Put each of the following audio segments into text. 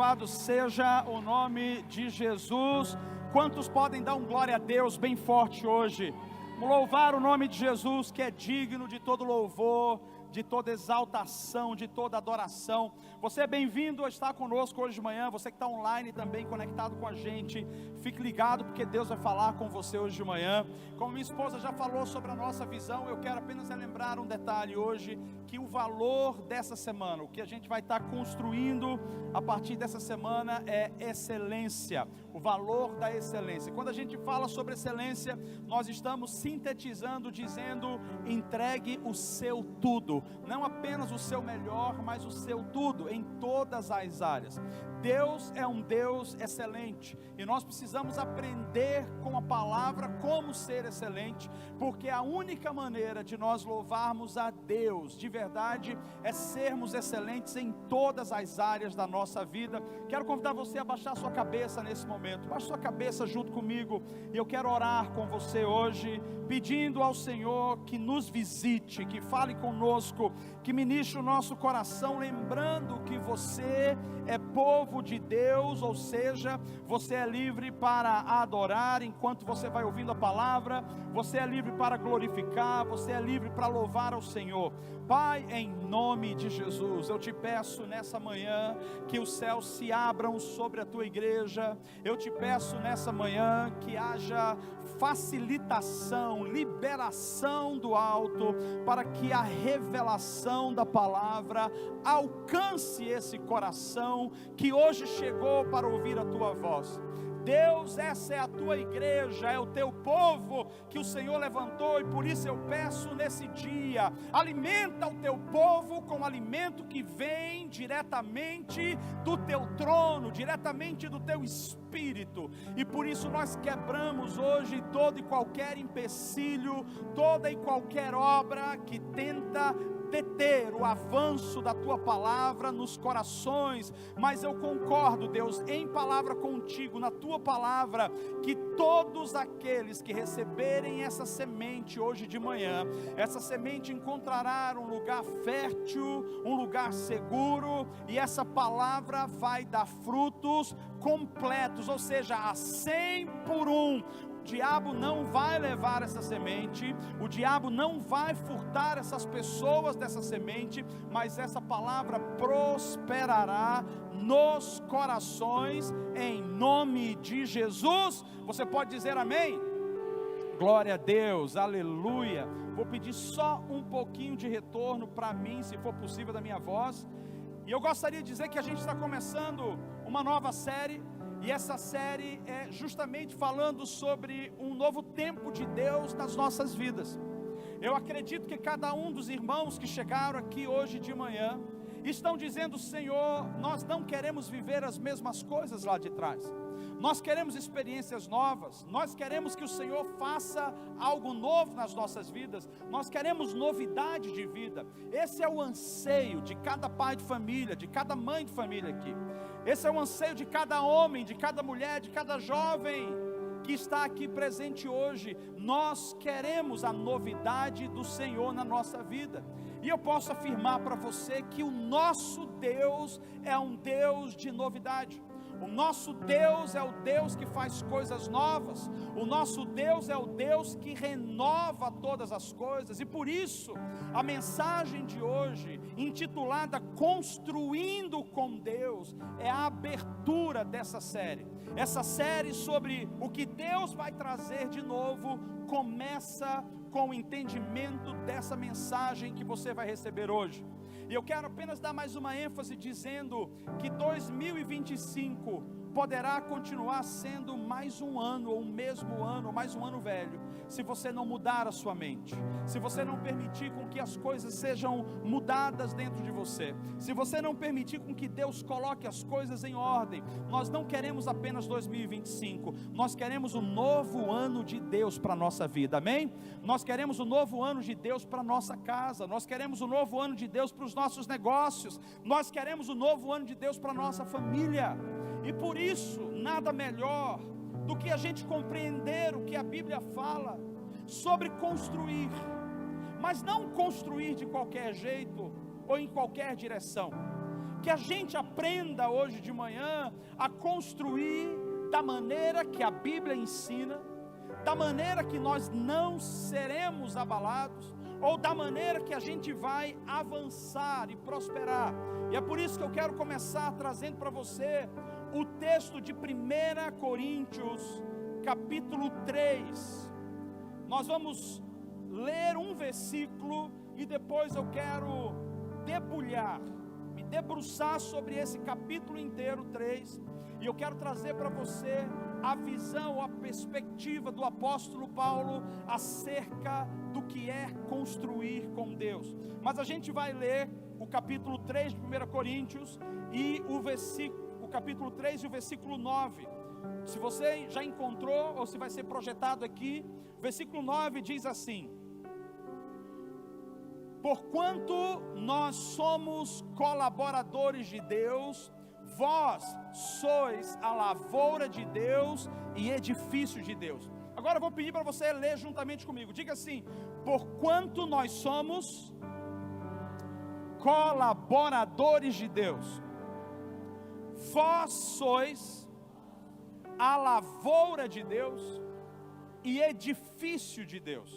Louvado seja o nome de Jesus. Quantos podem dar um glória a Deus bem forte hoje? Vamos louvar o nome de Jesus, que é digno de todo louvor, de toda exaltação, de toda adoração. Você é bem-vindo a estar conosco hoje de manhã. Você que está online também, conectado com a gente, fique ligado, porque Deus vai falar com você hoje de manhã. Como minha esposa já falou sobre a nossa visão, eu quero apenas lembrar um detalhe hoje, que o valor dessa semana, o que a gente vai estar construindo a partir dessa semana é excelência, o valor da excelência. Quando a gente fala sobre excelência, nós estamos sintetizando, dizendo: entregue o seu tudo, não apenas o seu melhor, mas o seu tudo, em todas as áreas. Deus é um Deus excelente, e nós precisamos aprender com a palavra como ser excelente, porque a única maneira de nós louvarmos a Deus de verdade é sermos excelentes em todas as áreas da nossa vida. Quero convidar você a baixar sua cabeça nesse momento. Baixe sua cabeça junto comigo, e eu quero orar com você hoje, pedindo ao Senhor que nos visite, que fale conosco, que ministre o nosso coração, lembrando que você é povo de Deus, ou seja, você é livre para adorar enquanto você vai ouvindo a palavra, você é livre para glorificar, você é livre para louvar ao Senhor. Pai, em nome de Jesus, eu te peço nessa manhã que os céus se abram sobre a tua igreja. Eu te peço nessa manhã que haja facilitação, liberação do alto, para que a revelação da palavra alcance esse coração que hoje chegou para ouvir a tua voz. Deus, essa é a tua igreja, é o teu povo que o Senhor levantou, e por isso eu peço nesse dia: alimenta o teu povo com alimento que vem diretamente do teu trono, diretamente do teu Espírito. E por isso nós quebramos hoje todo e qualquer empecilho, toda e qualquer obra que tenta deter o avanço da tua palavra nos corações. Mas eu concordo, Deus, em palavra contigo, na tua palavra, que todos aqueles que receberem essa semente hoje de manhã, essa semente encontrará um lugar fértil, um lugar seguro, e essa palavra vai dar frutos completos, ou seja, a 100 por 1. O diabo não vai levar essa semente, o diabo não vai furtar essas pessoas dessa semente, mas essa palavra prosperará nos corações, em nome de Jesus. Você pode dizer amém? Glória a Deus, aleluia. Vou pedir só um pouquinho de retorno para mim, se for possível, da minha voz. E eu gostaria de dizer que a gente está começando uma nova série, e essa série é justamente falando sobre um novo tempo de Deus nas nossas vidas. Eu acredito que cada um dos irmãos que chegaram aqui hoje de manhã estão dizendo: Senhor, nós não queremos viver as mesmas coisas lá de trás. Nós queremos experiências novas, nós queremos que o Senhor faça algo novo nas nossas vidas, nós queremos novidade de vida. Esse é o anseio de cada pai de família, de cada mãe de família aqui. Esse é o anseio de cada homem, de cada mulher, de cada jovem que está aqui presente hoje. Nós queremos a novidade do Senhor na nossa vida. E eu posso afirmar para você que o nosso Deus é um Deus de novidade. O nosso Deus é o Deus que faz coisas novas. O nosso Deus é o Deus que renova todas as coisas. E por isso, a mensagem de hoje, intitulada Construindo com Deus, é a abertura dessa série. Essa série sobre o que Deus vai trazer de novo, começa com o entendimento dessa mensagem que você vai receber hoje. E eu quero apenas dar mais uma ênfase, dizendo que 2025 poderá continuar sendo mais um ano, ou o mesmo ano, ou mais um ano velho, se você não mudar a sua mente, se você não permitir com que as coisas sejam mudadas dentro de você, se você não permitir com que Deus coloque as coisas em ordem. Nós não queremos apenas 2025, nós queremos o novo ano de Deus para a nossa vida, amém? Nós queremos o novo ano de Deus para a nossa casa, nós queremos o novo ano de Deus para os nossos negócios, nós queremos o novo ano de Deus para a nossa família. E por isso, nada melhor do que a gente compreender o que a Bíblia fala sobre construir, mas não construir de qualquer jeito ou em qualquer direção. que a gente aprenda hoje de manhã a construir da maneira que a Bíblia ensina, da maneira que nós não seremos abalados, ou da maneira que a gente vai avançar e prosperar. E é por isso que eu quero começar trazendo para você o texto de 1 Coríntios, capítulo 3. Nós vamos ler um versículo e depois eu quero me debruçar sobre esse capítulo inteiro, 3, e eu quero trazer para você a visão, a perspectiva do apóstolo Paulo acerca do que é construir com Deus. Mas a gente vai ler o capítulo 3 de 1 Coríntios e o capítulo 3 e o versículo 9. Se você já encontrou ou se vai ser projetado aqui, versículo 9 diz assim: porquanto nós somos colaboradores de Deus, vós sois a lavoura de Deus e edifício de Deus. Agora eu vou pedir para você ler juntamente comigo. Diga assim: porquanto nós somos colaboradores de Deus, vós sois a lavoura de Deus e edifício de Deus.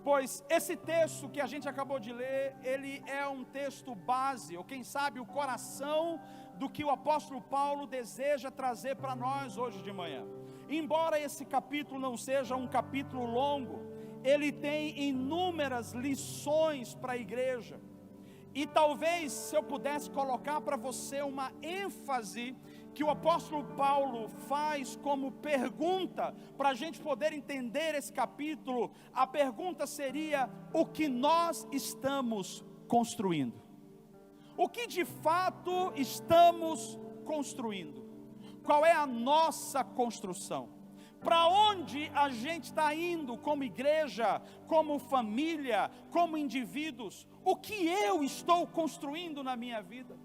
Pois esse texto que a gente acabou de ler, ele é um texto base, ou quem sabe o coração do que o apóstolo Paulo deseja trazer para nós hoje de manhã. Embora esse capítulo não seja um capítulo longo, ele tem inúmeras lições para a igreja. E talvez se eu pudesse colocar para você uma ênfase que o apóstolo Paulo faz como pergunta, para a gente poder entender esse capítulo, a pergunta seria: o que nós estamos construindo? O que de fato estamos construindo? Qual é a nossa construção? Para onde a gente está indo como igreja, como família, como indivíduos? O que eu estou construindo na minha vida?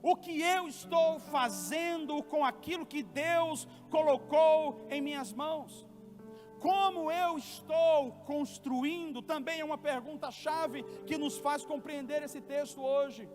O que eu estou fazendo com aquilo que Deus colocou em minhas mãos? Como eu estou construindo? Também é uma pergunta-chave que nos faz compreender esse texto hoje.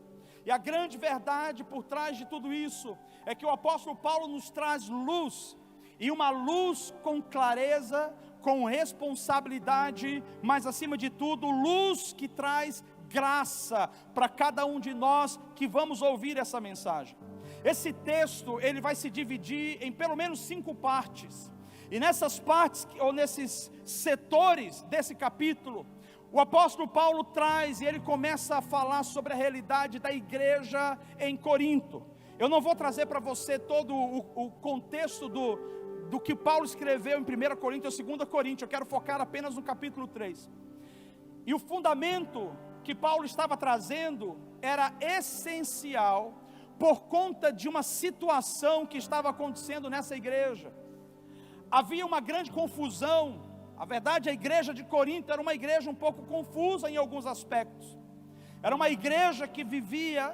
E a grande verdade por trás de tudo isso é que o apóstolo Paulo nos traz luz, e uma luz com clareza, com responsabilidade, mas acima de tudo, luz que traz graça para cada um de nós que vamos ouvir essa mensagem. Esse texto, ele vai se dividir em pelo menos 5 partes, e nessas partes, ou nesses setores desse capítulo, o apóstolo Paulo traz, e ele começa a falar sobre a realidade da igreja em Corinto. Eu não vou trazer para você todo o contexto do que Paulo escreveu em 1 Coríntios e 2 Coríntios, eu quero focar apenas no capítulo 3. E o fundamento que Paulo estava trazendo era essencial por conta de uma situação que estava acontecendo nessa igreja. Havia uma grande confusão. A verdade, a igreja de Corinto era uma igreja um pouco confusa em alguns aspectos. Era uma igreja que vivia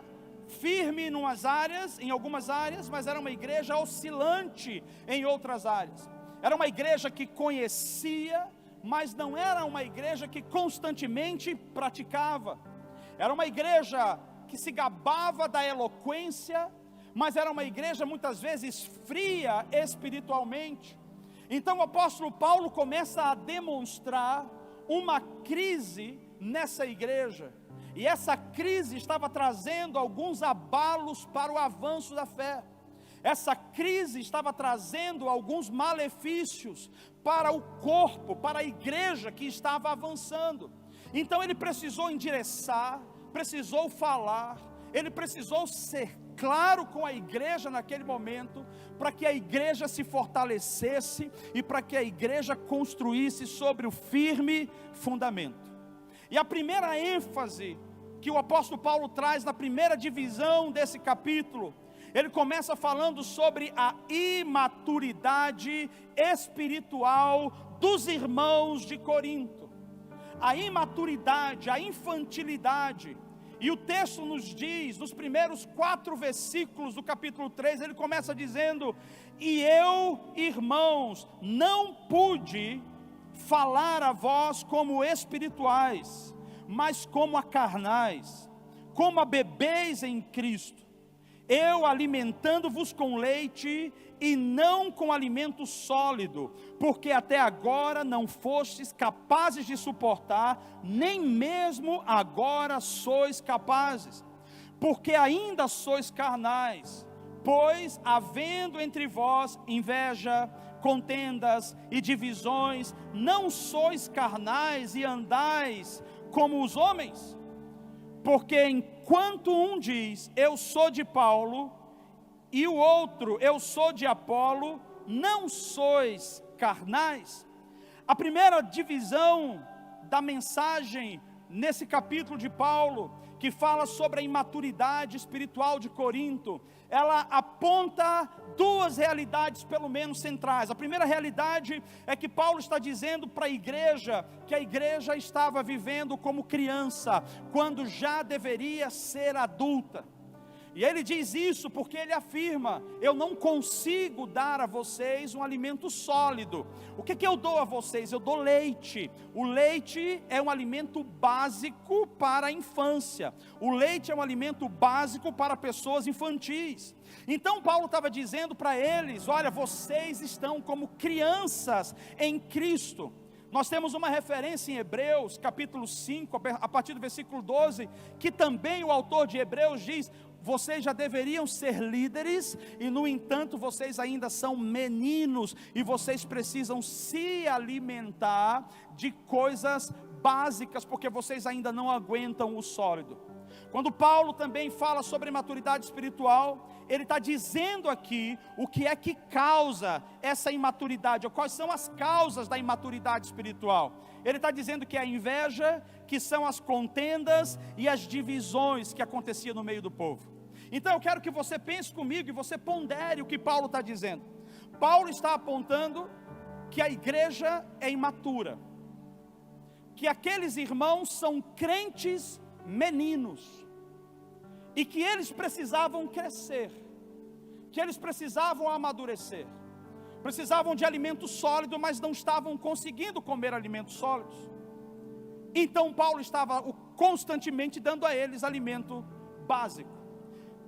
firme em algumas áreas, mas era uma igreja oscilante em outras áreas. Era uma igreja que conhecia, mas não era uma igreja que constantemente praticava. Era uma igreja que se gabava da eloquência, mas era uma igreja muitas vezes fria espiritualmente. Então o apóstolo Paulo começa a demonstrar uma crise nessa igreja, e essa crise estava trazendo alguns abalos para o avanço da fé. Essa crise estava trazendo alguns malefícios para o corpo, para a igreja que estava avançando. Então ele precisou endereçar, precisou falar, ele precisou ser claro com a igreja naquele momento, para que a igreja se fortalecesse e para que a igreja construísse sobre o firme fundamento. E a primeira ênfase que o apóstolo Paulo traz na primeira divisão desse capítulo, ele começa falando sobre a imaturidade espiritual dos irmãos de Corinto. A imaturidade, a infantilidade. E o texto nos diz, nos primeiros 4 versículos do capítulo 3, ele começa dizendo: e eu, irmãos, não pude falar a vós como espirituais, mas como a carnais, como a bebês em Cristo, eu alimentando-vos com leite e não com alimento sólido, porque até agora não fostes capazes de suportar, nem mesmo agora sois capazes, porque ainda sois carnais, pois havendo entre vós inveja, contendas e divisões, não sois carnais e andais como os homens? Porque enquanto um diz, eu sou de Paulo, e o outro, eu sou de Apolo, não sois carnais? A primeira divisão da mensagem nesse capítulo de Paulo, que fala sobre a imaturidade espiritual de Corinto, ela aponta duas realidades pelo menos centrais. A primeira realidade é que Paulo está dizendo para a igreja, que a igreja estava vivendo como criança, quando já deveria ser adulta. E ele diz isso porque ele afirma, eu não consigo dar a vocês um alimento sólido. O que eu dou a vocês? Eu dou leite. O leite é um alimento básico para a infância. O leite é um alimento básico para pessoas infantis. Então Paulo estava dizendo para eles, olha, vocês estão como crianças em Cristo. Nós temos uma referência em Hebreus, capítulo 5, a partir do versículo 12, que também o autor de Hebreus diz, vocês já deveriam ser líderes, e no entanto vocês ainda são meninos, e vocês precisam se alimentar de coisas básicas, porque vocês ainda não aguentam o sólido. Quando Paulo também fala sobre maturidade espiritual, ele está dizendo aqui o que é que causa essa imaturidade, ou quais são as causas da imaturidade espiritual. Ele está dizendo que é a inveja, que são as contendas e as divisões que aconteciam no meio do povo. Então eu quero que você pense comigo e você pondere o que Paulo está dizendo. Paulo está apontando que a igreja é imatura, que aqueles irmãos são crentes meninos, e que eles precisavam crescer, que eles precisavam amadurecer, precisavam de alimento sólido, mas não estavam conseguindo comer alimentos sólidos. Então Paulo estava constantemente dando a eles alimento básico.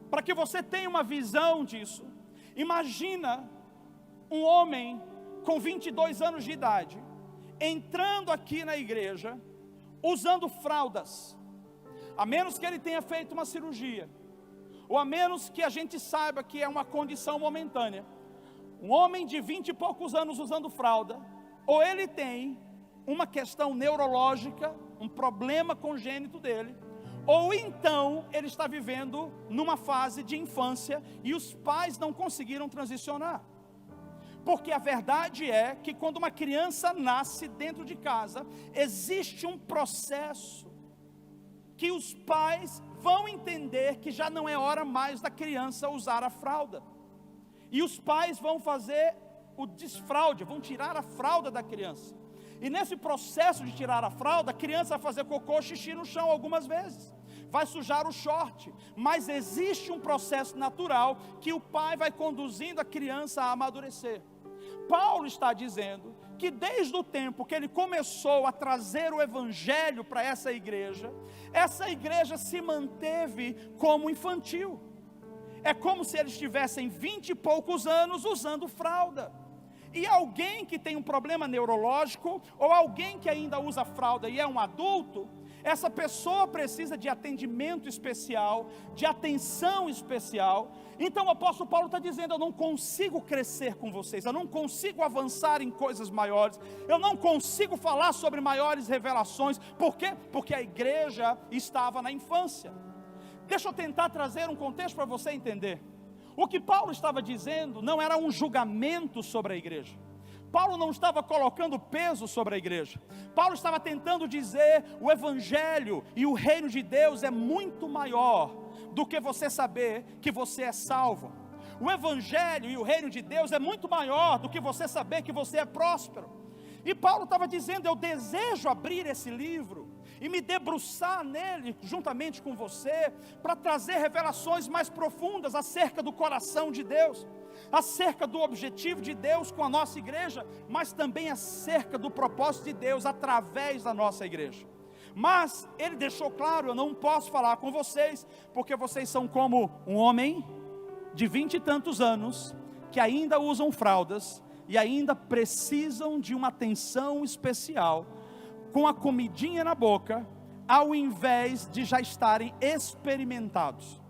Para que você tenha uma visão disso, imagina um homem com 22 anos de idade, entrando aqui na igreja, usando fraldas, a menos que ele tenha feito uma cirurgia, ou a menos que a gente saiba que é uma condição momentânea. Um homem de 20 e poucos anos usando fralda, ou ele tem uma questão neurológica, um problema congênito dele, ou então ele está vivendo numa fase de infância e os pais não conseguiram transicionar. Porque a verdade é que quando uma criança nasce dentro de casa, existe um processo que os pais vão entender que já não é hora mais da criança usar a fralda. E os pais vão fazer o desfraude, vão tirar a fralda da criança. E nesse processo de tirar a fralda, a criança vai fazer cocô, xixi no chão algumas vezes, vai sujar o short, mas existe um processo natural que o pai vai conduzindo a criança a amadurecer. Paulo está dizendo que desde o tempo que ele começou a trazer o evangelho para essa igreja se manteve como infantil. É como se eles tivessem 20 e poucos anos usando fralda. E alguém que tem um problema neurológico, ou alguém que ainda usa fralda e é um adulto, essa pessoa precisa de atendimento especial, de atenção especial. Então o apóstolo Paulo está dizendo, eu não consigo crescer com vocês, eu não consigo avançar em coisas maiores, eu não consigo falar sobre maiores revelações. Por quê? Porque a igreja estava na infância. Deixa eu tentar trazer um contexto para você entender. O que Paulo estava dizendo não era um julgamento sobre a igreja. Paulo não estava colocando peso sobre a igreja. Paulo estava tentando dizer, o evangelho e o reino de Deus é muito maior do que você saber que você é salvo. O evangelho e o reino de Deus é muito maior do que você saber que você é próspero. E Paulo estava dizendo, eu desejo abrir esse livro e me debruçar nele juntamente com você, para trazer revelações mais profundas acerca do coração de Deus, acerca do objetivo de Deus com a nossa igreja, mas também acerca do propósito de Deus através da nossa igreja. Mas ele deixou claro: eu não posso falar com vocês, porque vocês são como um homem de 20 e tantos anos, que ainda usam fraldas, e ainda precisam de uma atenção especial, com a comidinha na boca, ao invés de já estarem experimentados.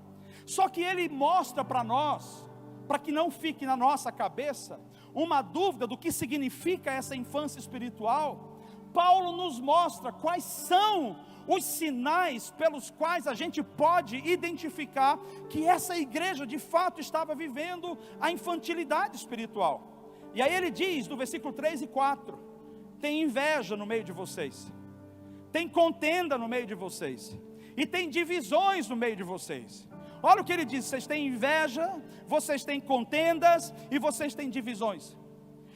Só que ele mostra para nós, para que não fique na nossa cabeça uma dúvida do que significa essa infância espiritual. Paulo nos mostra quais são os sinais pelos quais a gente pode identificar que essa igreja de fato estava vivendo a infantilidade espiritual. E aí ele diz no versículo 3 e 4, tem inveja no meio de vocês, tem contenda no meio de vocês, e tem divisões no meio de vocês. Olha o que ele diz: vocês têm inveja, vocês têm contendas e vocês têm divisões.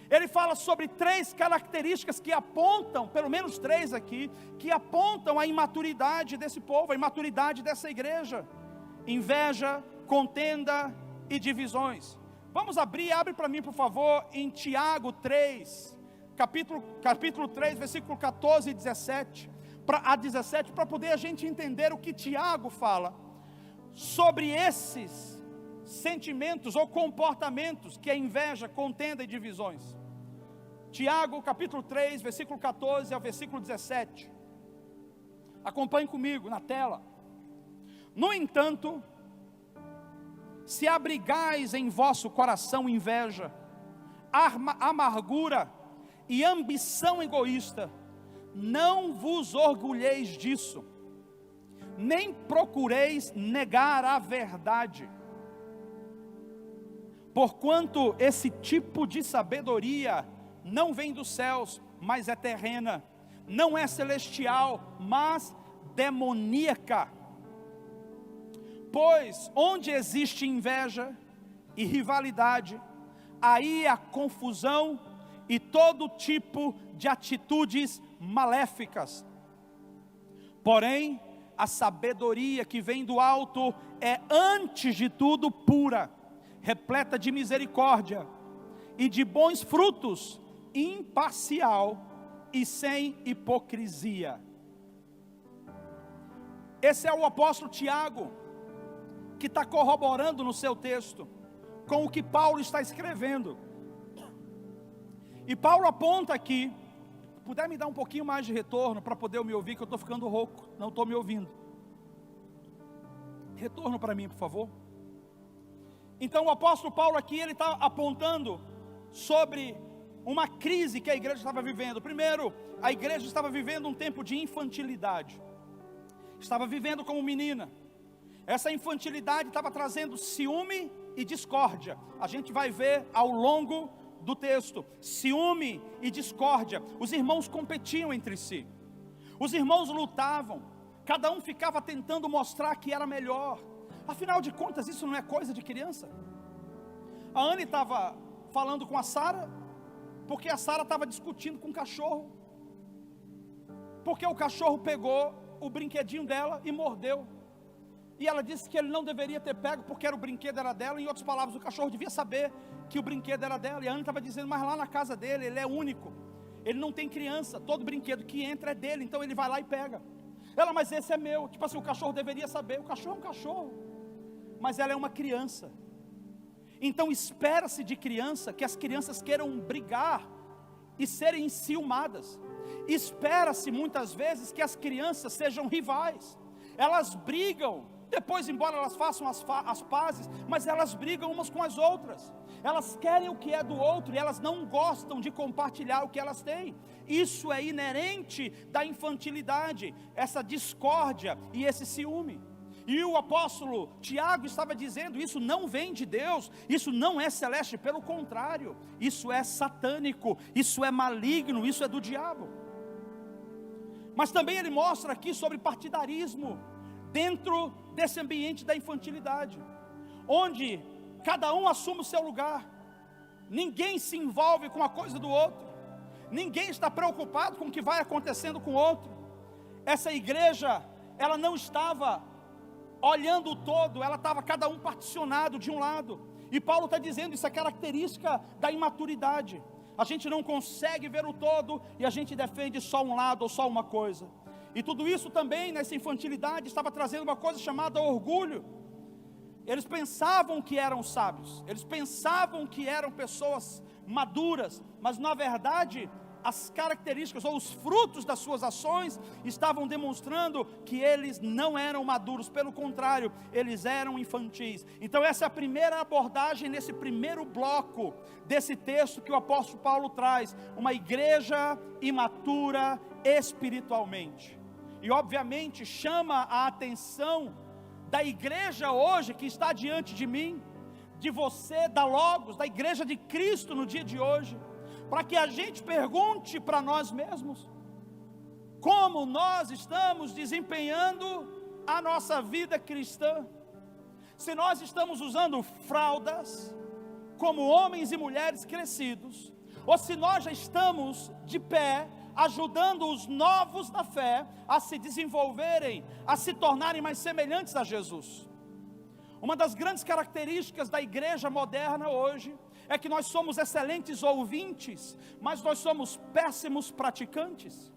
Ele fala sobre 3 características que apontam, pelo menos 3 aqui, que apontam a imaturidade desse povo, a imaturidade dessa igreja: inveja, contenda e divisões. Vamos abre para mim por favor, em Tiago 3, capítulo 3, versículo 14 e 17, a 17, para poder a gente entender o que Tiago fala sobre esses sentimentos ou comportamentos, que é inveja, contenda e divisões. Tiago capítulo 3, versículo 14 ao versículo 17, acompanhe comigo na tela. No entanto, se abrigais em vosso coração inveja, amargura e ambição egoísta, não vos orgulheis disso, nem procureis negar a verdade, porquanto esse tipo de sabedoria não vem dos céus, mas é terrena, não é celestial, mas demoníaca. Pois onde existe inveja e rivalidade, aí há confusão e todo tipo de atitudes maléficas. Porém, a sabedoria que vem do alto é antes de tudo pura, repleta de misericórdia e de bons frutos, imparcial e sem hipocrisia. Esse é o apóstolo Tiago, que está corroborando no seu texto com o que Paulo está escrevendo. E Paulo aponta aqui, puder me dar um pouquinho mais de retorno para poder me ouvir, que eu estou ficando rouco, não estou me ouvindo. Retorno para mim, por favor. Então o apóstolo Paulo aqui, ele está apontando sobre uma crise que a igreja estava vivendo. Primeiro, a igreja estava vivendo um tempo de infantilidade, estava vivendo como menina. Essa infantilidade estava trazendo ciúme e discórdia. A gente vai ver ao longo do texto, ciúme e discórdia. Os irmãos competiam entre si, os irmãos lutavam, cada um ficava tentando mostrar que era melhor. Afinal de contas, isso não é coisa de criança. A Anne estava falando com a Sara, porque a Sara estava discutindo com o cachorro, porque o cachorro pegou o brinquedinho dela e mordeu, e ela disse que ele não deveria ter pego, porque o brinquedo era dela. Em outras palavras, o cachorro devia saber que o brinquedo era dela. E a Anne estava dizendo: mas lá na casa dele, ele é único, ele não tem criança, todo brinquedo que entra é dele, então ele vai lá e pega. Ela: mas esse é meu. Tipo assim, o cachorro deveria saber. O cachorro é um cachorro, mas ela é uma criança. Então espera-se de criança que as crianças queiram brigar e serem enciumadas. Espera-se muitas vezes que as crianças sejam rivais. Elas brigam, depois embora elas façam as pazes, mas elas brigam umas com as outras. Elas querem o que é do outro e elas não gostam de compartilhar o que elas têm. Isso é inerente da infantilidade, essa discórdia e esse ciúme. E o apóstolo Tiago estava dizendo: isso não vem de Deus, isso não é celeste, pelo contrário, isso é satânico, isso é maligno, isso é do diabo. Mas também ele mostra aqui sobre partidarismo, dentro desse ambiente da infantilidade, onde cada um assume o seu lugar, ninguém se envolve com a coisa do outro, ninguém está preocupado com o que vai acontecendo com o outro. Essa igreja, ela não estava olhando o todo, ela estava cada um particionado de um lado. E Paulo está dizendo: isso é característica da imaturidade. A gente não consegue ver o todo e a gente defende só um lado ou só uma coisa. E tudo isso também, nessa infantilidade, estava trazendo uma coisa chamada orgulho. Eles pensavam que eram sábios, eles pensavam que eram pessoas maduras, mas na verdade, as características ou os frutos das suas ações estavam demonstrando que eles não eram maduros, pelo contrário, eles eram infantis. Então essa é a primeira abordagem nesse primeiro bloco desse texto que o apóstolo Paulo traz, uma igreja imatura espiritualmente. E obviamente chama a atenção da igreja hoje que está diante de mim, de você, da Logos, da igreja de Cristo no dia de hoje, para que a gente pergunte para nós mesmos, como nós estamos desempenhando a nossa vida cristã, se nós estamos usando fraldas, como homens e mulheres crescidos, ou se nós já estamos de pé, ajudando os novos da fé a se desenvolverem, a se tornarem mais semelhantes a Jesus. Uma das grandes características da igreja moderna hoje, é que nós somos excelentes ouvintes, mas nós somos péssimos praticantes.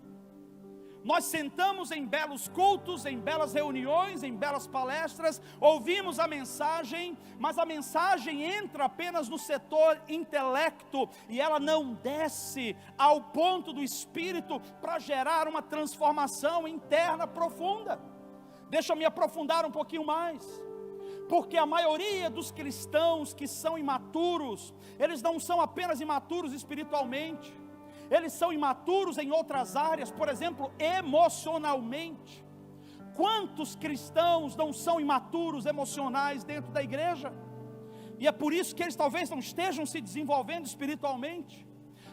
Nós sentamos em belos cultos, em belas reuniões, em belas palestras, ouvimos a mensagem, mas a mensagem entra apenas no setor intelecto, e ela não desce ao ponto do espírito, para gerar uma transformação interna profunda. Deixa eu me aprofundar um pouquinho mais. Porque a maioria dos cristãos que são imaturos, eles não são apenas imaturos espiritualmente, eles são imaturos em outras áreas, por exemplo, emocionalmente. Quantos cristãos não são imaturos emocionais dentro da igreja? E é por isso que eles talvez não estejam se desenvolvendo espiritualmente,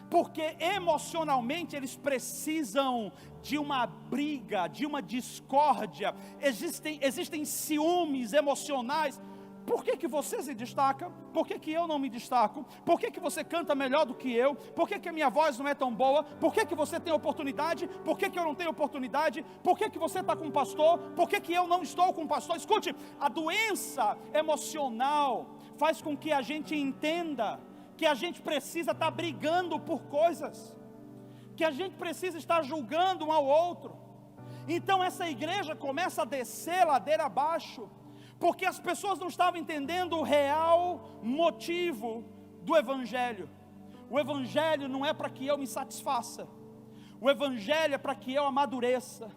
porque emocionalmente eles precisam de uma briga, de uma discórdia, existem ciúmes emocionais. Por que você se destaca? Por que eu não me destaco? Por que você canta melhor do que eu? Por que a minha voz não é tão boa? Por que você tem oportunidade? Por que eu não tenho oportunidade? Por que você está com um pastor? Por que eu não estou com um pastor? Escute, a doença emocional faz com que a gente entenda que a gente precisa estar brigando por coisas, que a gente precisa estar julgando um ao outro. Então essa igreja começa a descer ladeira abaixo, porque as pessoas não estavam entendendo o real motivo do Evangelho. O Evangelho não é para que eu me satisfaça, o Evangelho é para que eu amadureça,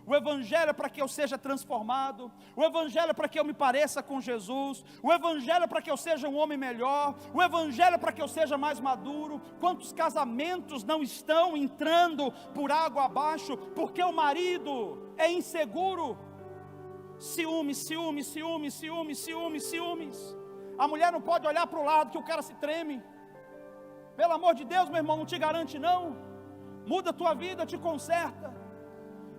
o Evangelho é para que eu seja transformado, o Evangelho é para que eu me pareça com Jesus, o Evangelho é para que eu seja um homem melhor, o Evangelho é para que eu seja mais maduro. Quantos casamentos não estão entrando por água abaixo, porque o marido é inseguro? Ciúmes, ciúmes, ciúmes, ciúmes, ciúmes, ciúmes. A mulher não pode olhar para o lado que o cara se treme. Pelo amor de Deus, meu irmão, não te garante não. Muda a tua vida, te conserta.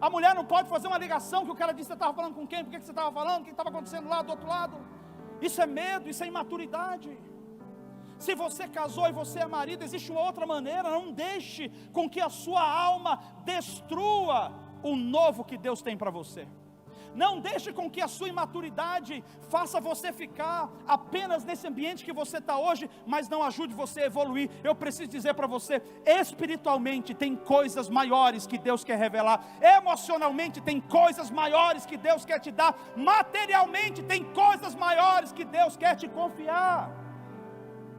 A mulher não pode fazer uma ligação que o cara disse: você estava falando com quem? Por que você estava falando? O que estava acontecendo lá do outro lado? Isso é medo, isso é imaturidade. Se você casou e você é marido, existe uma outra maneira. Não deixe com que a sua alma destrua o novo que Deus tem para você. Não deixe com que a sua imaturidade faça você ficar apenas nesse ambiente que você está hoje, mas não ajude você a evoluir. Eu preciso dizer para você, espiritualmente tem coisas maiores que Deus quer revelar, emocionalmente tem coisas maiores que Deus quer te dar, materialmente tem coisas maiores que Deus quer te confiar.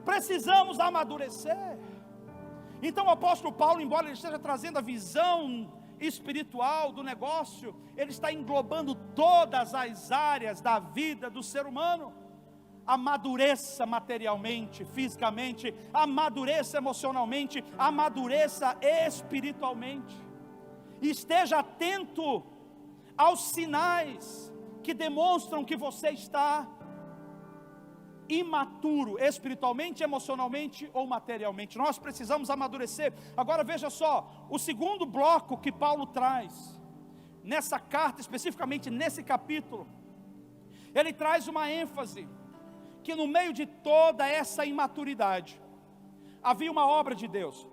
Precisamos amadurecer. Então o apóstolo Paulo, embora ele esteja trazendo a visão espiritual do negócio, ele está englobando todas as áreas da vida do ser humano. Amadureça materialmente, fisicamente, amadureça emocionalmente, amadureça espiritualmente. Esteja atento aos sinais que demonstram que você está imaturo espiritualmente, emocionalmente ou materialmente. Nós precisamos amadurecer. Agora veja só, o segundo bloco que Paulo traz nessa carta, especificamente nesse capítulo, ele traz uma ênfase que no meio de toda essa imaturidade havia uma obra de Deus.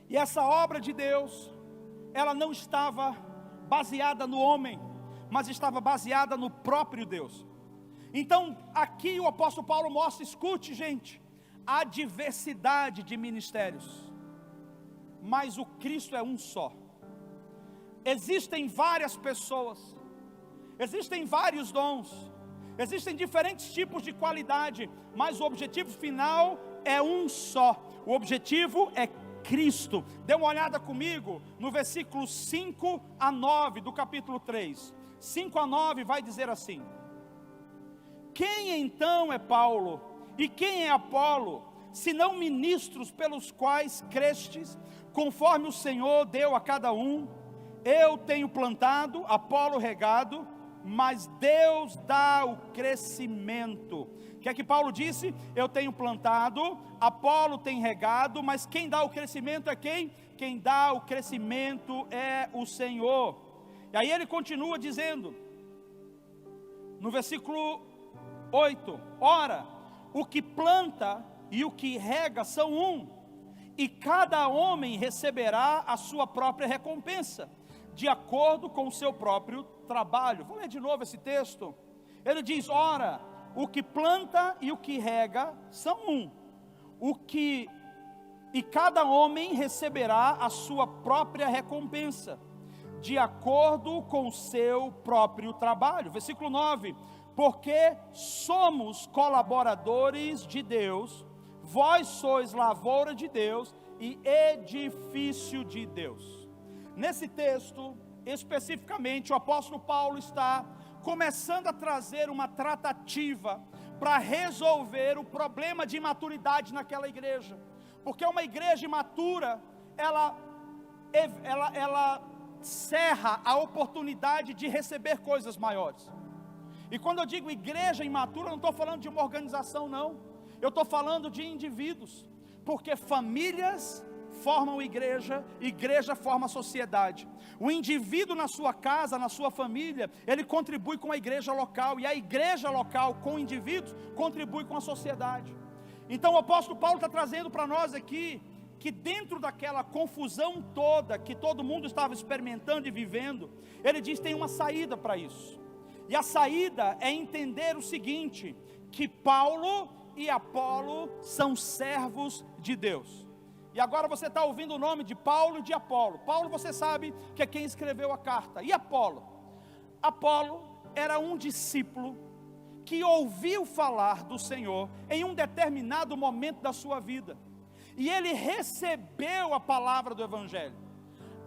E essa obra de Deus, ela não estava baseada no homem, mas estava baseada no próprio Deus. Então, aqui o apóstolo Paulo mostra, escute gente, a diversidade de ministérios, mas o Cristo é um só. existem várias pessoas, existem vários dons, existem diferentes tipos de qualidade, mas o objetivo final é um só. O objetivo é Cristo. Dê uma olhada comigo no versículo 5 a 9 do capítulo 3. 5 a 9 vai dizer assim: quem então é Paulo e quem é Apolo, senão ministros pelos quais crestes, conforme o Senhor deu a cada um? Eu tenho plantado, Apolo regado, mas Deus dá o crescimento. O que é que Paulo disse? Eu tenho plantado, Apolo tem regado, mas quem dá o crescimento é quem? Quem dá o crescimento é o Senhor. E aí ele continua dizendo, no versículo 8: ora, o que planta e o que rega são um, e cada homem receberá a sua própria recompensa, de acordo com o seu próprio trabalho. Vou ler de novo esse texto. Ele diz: ora, o que planta e o que rega são um, e cada homem receberá a sua própria recompensa, de acordo com o seu próprio trabalho. Versículo 9: porque somos colaboradores de Deus, vós sois lavoura de Deus e edifício de Deus. Nesse texto, especificamente, o apóstolo Paulo está começando a trazer uma tratativa para resolver o problema de imaturidade naquela igreja, porque uma igreja imatura, ela cerra a oportunidade de receber coisas maiores. E quando eu digo igreja imatura, eu não estou falando de uma organização, não. Eu estou falando de indivíduos, porque famílias formam igreja, igreja forma sociedade. O indivíduo na sua casa, na sua família, ele contribui com a igreja local, e a igreja local com indivíduos contribui com a sociedade. Então o apóstolo Paulo está trazendo para nós aqui, que dentro daquela confusão toda, que todo mundo estava experimentando e vivendo, ele diz: tem uma saída para isso, e a saída é entender o seguinte, que Paulo e Apolo são servos de Deus. E agora você está ouvindo o nome de Paulo e de Apolo. Paulo, você sabe que é quem escreveu a carta. E Apolo? Apolo era um discípulo que ouviu falar do Senhor em um determinado momento da sua vida, e ele recebeu a palavra do Evangelho.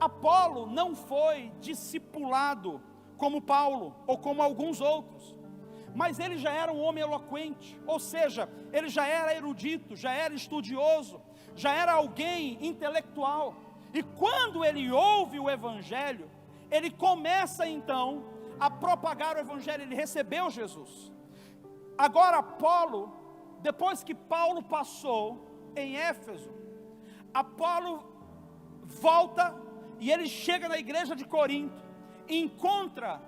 Apolo não foi discipulado como Paulo, ou como alguns outros, mas ele já era um homem eloquente, ou seja, ele já era erudito, já era estudioso, já era alguém intelectual, e quando ele ouve o Evangelho, ele começa então a propagar o Evangelho, ele recebeu Jesus. Agora Apolo, depois que Paulo passou em Éfeso, Apolo volta, e ele chega na igreja de Corinto, encontra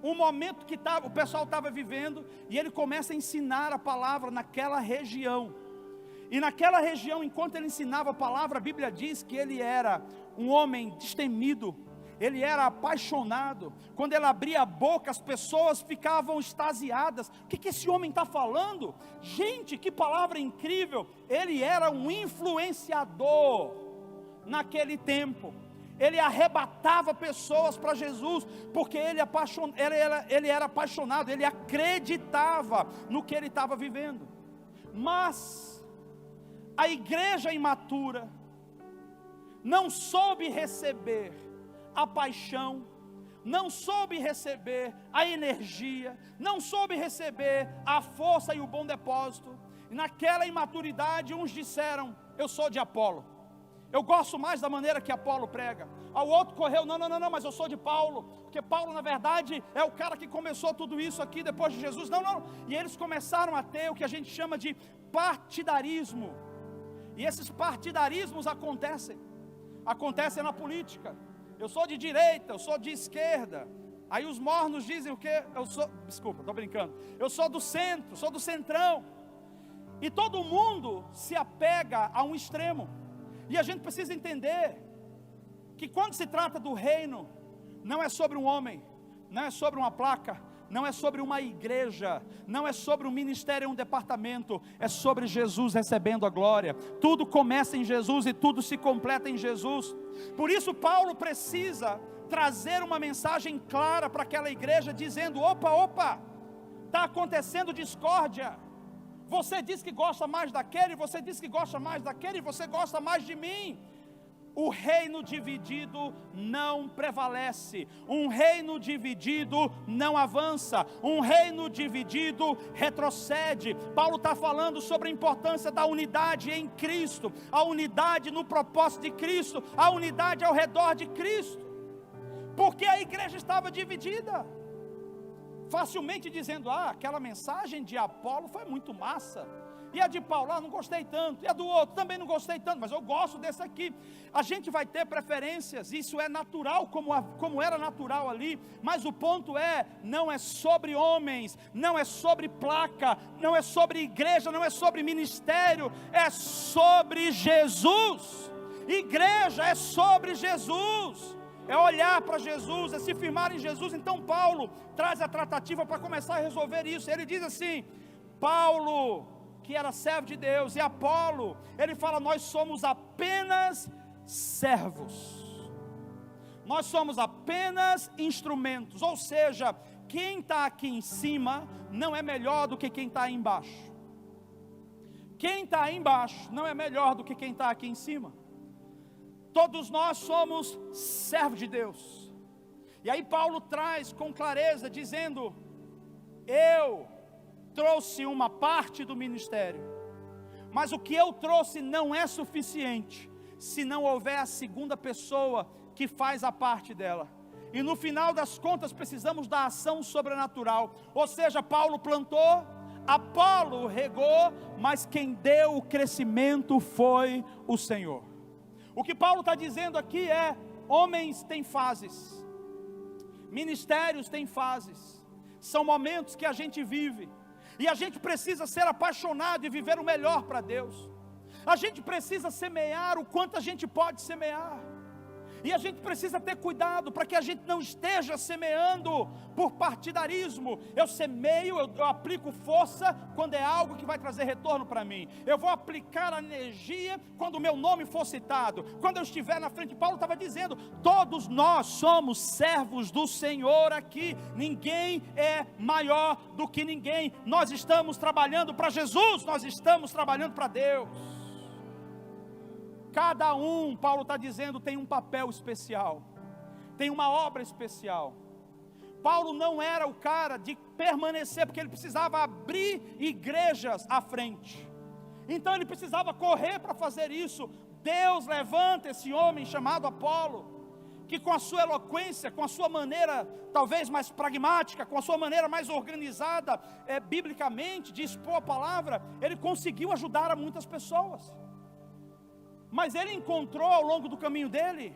um momento que o pessoal estava vivendo, e ele começa a ensinar a palavra naquela região. E naquela região, enquanto ele ensinava a palavra, a Bíblia diz que ele era um homem destemido, ele era apaixonado. Quando ele abria a boca, as pessoas ficavam extasiadas. O que esse homem está falando? Gente, que palavra incrível! Ele era um influenciador naquele tempo. Ele arrebatava pessoas para Jesus, porque ele era apaixonado, ele acreditava no que ele estava vivendo. Mas a igreja imatura não soube receber a paixão, não soube receber a energia, não soube receber a força e o bom depósito. E naquela imaturidade, uns disseram: eu sou de Apolo, eu gosto mais da maneira que Apolo prega. Ao outro correu: não, mas eu sou de Paulo, porque Paulo na verdade é o cara que começou tudo isso aqui depois de Jesus. Não, e eles começaram a ter o que a gente chama de partidarismo, e esses partidarismos acontecem na política. Eu sou de direita, eu sou de esquerda. Aí os mornos dizem o quê? Desculpa, estou brincando. Eu sou do centro, sou do centrão. E todo mundo se apega a um extremo. E a gente precisa entender que quando se trata do reino, não é sobre um homem, não é sobre uma placa, não é sobre uma igreja, não é sobre um ministério, um departamento, é sobre Jesus recebendo a glória. Tudo começa em Jesus e tudo se completa em Jesus. Por isso Paulo precisa trazer uma mensagem clara para aquela igreja, dizendo: opa, está acontecendo discórdia. Você diz que gosta mais daquele, você diz que gosta mais daquele, você gosta mais de mim. O reino dividido não prevalece, um reino dividido não avança, um reino dividido retrocede. Paulo está falando sobre a importância da unidade em Cristo, a unidade no propósito de Cristo, a unidade ao redor de Cristo, porque a igreja estava dividida, facilmente dizendo: aquela mensagem de Apolo foi muito massa, e a de Paulo, não gostei tanto, e a do outro também não gostei tanto, mas eu gosto desse aqui. A gente vai ter preferências, isso é natural, como era natural ali, mas o ponto não é sobre homens, não é sobre placa, não é sobre igreja, não é sobre ministério, é sobre Jesus. Igreja é sobre Jesus, é olhar para Jesus, é se firmar em Jesus. Então Paulo traz a tratativa para começar a resolver isso. Ele diz assim: Paulo, que era servo de Deus, e Apolo, ele fala: nós somos apenas servos, nós somos apenas instrumentos. Ou seja, quem está aqui em cima não é melhor do que quem está aí embaixo, quem está aí embaixo não é melhor do que quem está aqui em cima. Todos nós somos servos de Deus. E aí Paulo traz com clareza, dizendo: eu trouxe uma parte do ministério, mas o que eu trouxe não é suficiente, se não houver a segunda pessoa que faz a parte dela. E no final das contas precisamos da ação sobrenatural. Ou seja, Paulo plantou, Apolo regou, mas quem deu o crescimento foi o Senhor. O que Paulo está dizendo aqui é: homens têm fases, ministérios têm fases, são momentos que a gente vive, e a gente precisa ser apaixonado e viver o melhor para Deus. A gente precisa semear o quanto a gente pode semear, e a gente precisa ter cuidado para que a gente não esteja semeando por partidarismo. Eu semeio, eu aplico força quando é algo que vai trazer retorno para mim. Eu vou aplicar energia quando o meu nome for citado, quando eu estiver na frente. Paulo estava dizendo: todos nós somos servos do Senhor aqui, ninguém é maior do que ninguém. Nós estamos trabalhando para Jesus, nós estamos trabalhando para Deus. Cada um, Paulo está dizendo, tem um papel especial, tem uma obra especial. Paulo não era o cara de permanecer, porque ele precisava abrir igrejas à frente, então ele precisava correr para fazer isso. Deus levanta esse homem chamado Apolo, que com a sua eloquência, com a sua maneira talvez mais pragmática, com a sua maneira mais organizada, biblicamente, de expor a palavra, ele conseguiu ajudar a muitas pessoas. Mas ele encontrou ao longo do caminho dele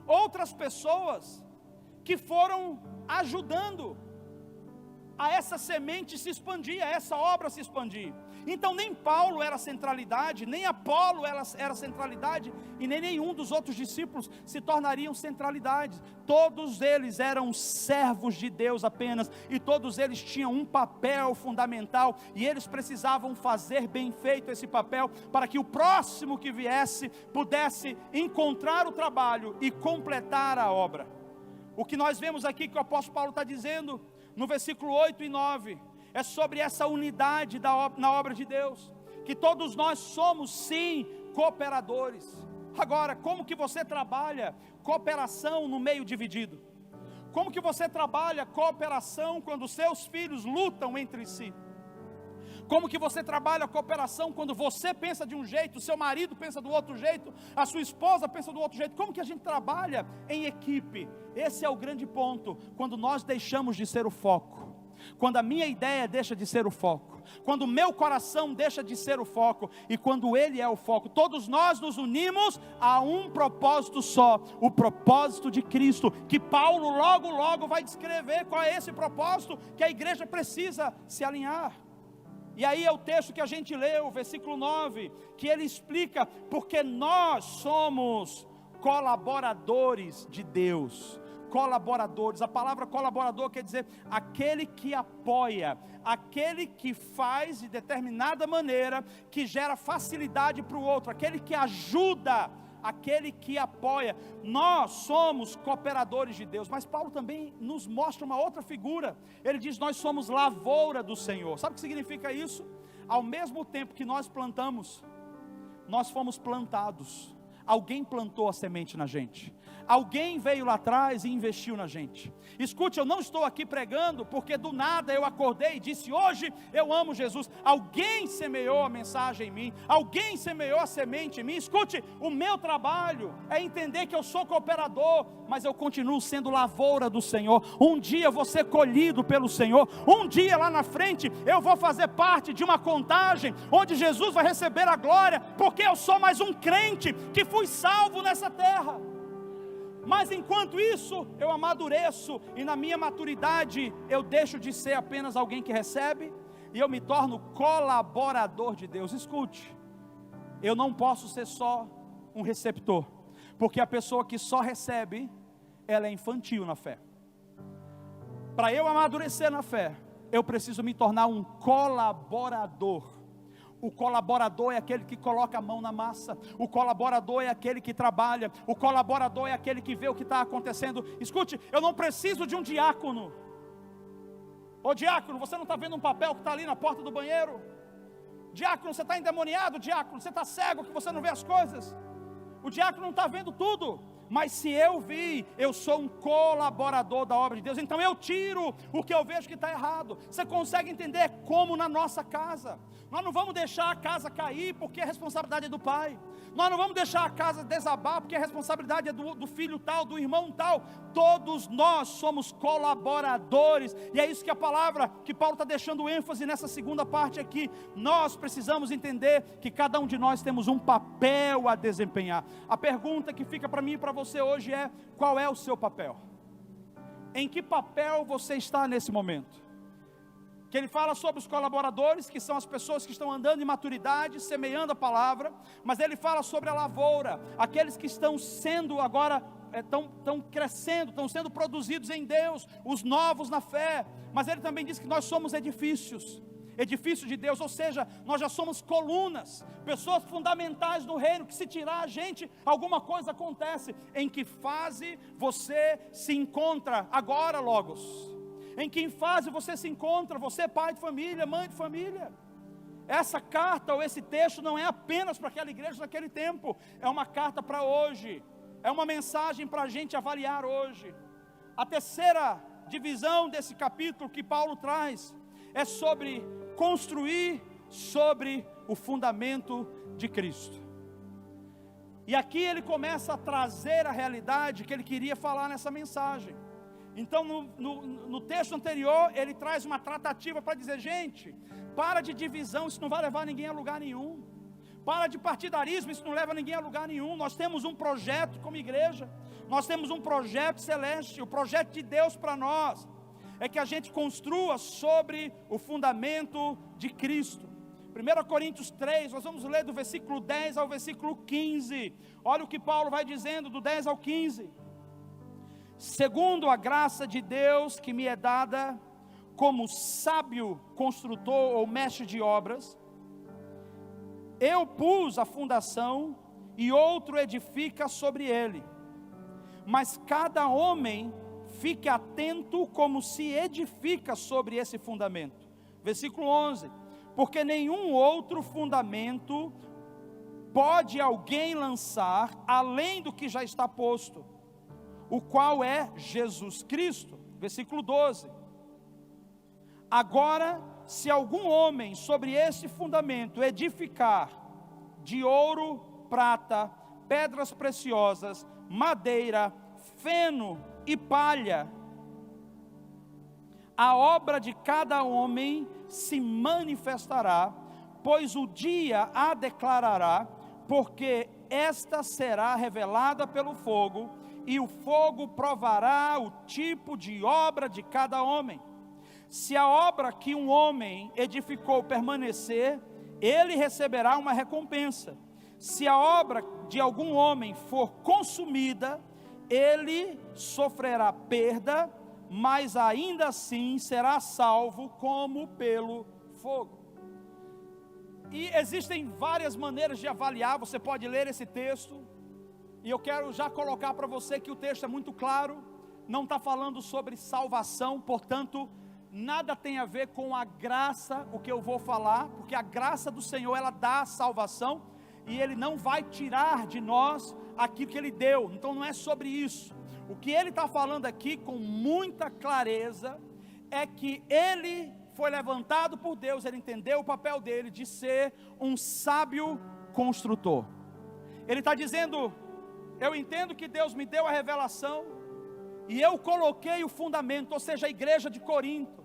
outras pessoas que foram ajudando a essa semente se expandir, a essa obra se expandir. Então nem Paulo era centralidade, nem Apolo era centralidade, e nem nenhum dos outros discípulos se tornariam centralidades. Todos eles eram servos de Deus apenas, e todos eles tinham um papel fundamental, e eles precisavam fazer bem feito esse papel, para que o próximo que viesse pudesse encontrar o trabalho e completar a obra. O que nós vemos aqui que o apóstolo Paulo está dizendo no versículo 8 e 9, é sobre essa unidade na obra de Deus, que todos nós somos sim cooperadores. Agora, como que você trabalha cooperação no meio dividido? Como que você trabalha cooperação quando seus filhos lutam entre si? Como que você trabalha cooperação quando você pensa de um jeito, o seu marido pensa do outro jeito, a sua esposa pensa do outro jeito? Como que a gente trabalha em equipe? Esse é o grande ponto, quando nós deixamos de ser o foco, quando a minha ideia deixa de ser o foco, quando o meu coração deixa de ser o foco, e quando Ele é o foco. Todos nós nos unimos a um propósito só, o propósito de Cristo, que Paulo logo vai descrever qual é esse propósito que a igreja precisa se alinhar. E aí é o texto que a gente leu, versículo 9, que ele explica, porque nós somos colaboradores de Deus. Colaboradores, a palavra colaborador quer dizer aquele que apoia, aquele que faz de determinada maneira, que gera facilidade para o outro, aquele que ajuda aquele que apoia. Nós somos cooperadores de Deus, mas Paulo também nos mostra uma outra figura. Ele diz: nós somos lavoura do Senhor. Sabe o que significa isso? Ao mesmo tempo que nós plantamos, nós fomos plantados. Alguém plantou a semente na gente. Alguém veio lá atrás e investiu na gente. Escute, eu não estou aqui pregando porque do nada eu acordei e disse: hoje eu amo Jesus. Alguém semeou a mensagem em mim. Alguém semeou a semente em mim. Escute, o meu trabalho é entender que eu sou cooperador, mas eu continuo sendo lavoura do Senhor. Um dia eu vou ser colhido pelo Senhor. Um dia lá na frente eu vou fazer parte de uma contagem onde Jesus vai receber a glória, porque eu sou mais um crente que fui salvo nessa terra. Mas enquanto isso, eu amadureço, e na minha maturidade, eu deixo de ser apenas alguém que recebe, e eu me torno colaborador de Deus. Escute, eu não posso ser só um receptor, porque a pessoa que só recebe, ela é infantil na fé. Para eu amadurecer na fé, eu preciso me tornar um colaborador. O colaborador é aquele que coloca a mão na massa. O colaborador é aquele que trabalha. O colaborador é aquele que vê o que está acontecendo. Escute, eu não preciso de um diácono. Ô diácono, você não está vendo um papel que está ali na porta do banheiro? Diácono, você está endemoniado? Diácono, você está cego que você não vê as coisas? O diácono não está vendo tudo. Mas se eu vi, eu sou um colaborador da obra de Deus. Então eu tiro o que eu vejo que está errado. Você consegue entender como na nossa casa? Nós não vamos deixar a casa cair porque a responsabilidade é do pai. Nós não vamos deixar a casa desabar porque a responsabilidade é do filho tal, do irmão tal. Todos nós somos colaboradores. E é isso que a palavra, que Paulo está deixando ênfase nessa segunda parte aqui. Nós precisamos entender que cada um de nós temos um papel a desempenhar. A pergunta que fica para mim e para você hoje é: qual é o seu papel? Em que papel você está nesse momento? Que ele fala sobre os colaboradores, que são as pessoas que estão andando em maturidade, semeando a palavra, mas ele fala sobre a lavoura, aqueles que estão sendo agora, estão crescendo, estão sendo produzidos em Deus, os novos na fé. Mas ele também diz que nós somos edifícios de Deus, ou seja, nós já somos colunas, pessoas fundamentais no reino, que se tirar a gente, alguma coisa acontece. Em que fase você se encontra agora, Logos? Em que fase você se encontra? Você é pai de família, mãe de família? Essa carta ou esse texto não é apenas para aquela igreja naquele tempo, é uma carta para hoje, é uma mensagem para a gente avaliar hoje. A terceira divisão desse capítulo que Paulo traz é sobre construir sobre o fundamento de Cristo. E aqui ele começa a trazer a realidade que ele queria falar nessa mensagem. Então no texto anterior ele traz uma tratativa para dizer: gente, para de divisão, isso não vai levar ninguém a lugar nenhum. Para de partidarismo, isso não leva ninguém a lugar nenhum. Nós temos um projeto como igreja, nós temos um projeto celeste. O projeto de Deus para nós é que a gente construa sobre o fundamento de Cristo. 1 Coríntios 3, nós vamos ler do versículo 10 ao versículo 15. Olha o que Paulo vai dizendo do 10 ao 15. Segundo a graça de Deus que me é dada, como sábio construtor ou mestre de obras, eu pus a fundação e outro edifica sobre ele. Mas cada homem fique atento como se edifica sobre esse fundamento. Versículo 11. Porque nenhum outro fundamento pode alguém lançar além do que já está posto, o qual é Jesus Cristo. Versículo 12. Agora, se algum homem sobre esse fundamento edificar de ouro, prata, pedras preciosas, madeira, feno e palha, a obra de cada homem se manifestará, pois o dia a declarará, porque esta será revelada pelo fogo, e o fogo provará o tipo de obra de cada homem. Se a obra que um homem edificou permanecer, ele receberá uma recompensa. Se a obra de algum homem for consumida, ele sofrerá perda, mas ainda assim será salvo como pelo fogo. E existem várias maneiras de avaliar. Você pode ler esse texto E eu quero já colocar para você que o texto é muito claro, não está falando sobre salvação, portanto, nada tem a ver com a graça, o que eu vou falar, porque a graça do Senhor, ela dá a salvação, e Ele não vai tirar de nós aquilo que Ele deu, então não é sobre isso. O que Ele está falando aqui com muita clareza, é que Ele foi levantado por Deus, Ele entendeu o papel dele de ser um sábio construtor. Ele está dizendo, eu entendo que Deus me deu a revelação, e eu coloquei o fundamento, ou seja, a igreja de Corinto,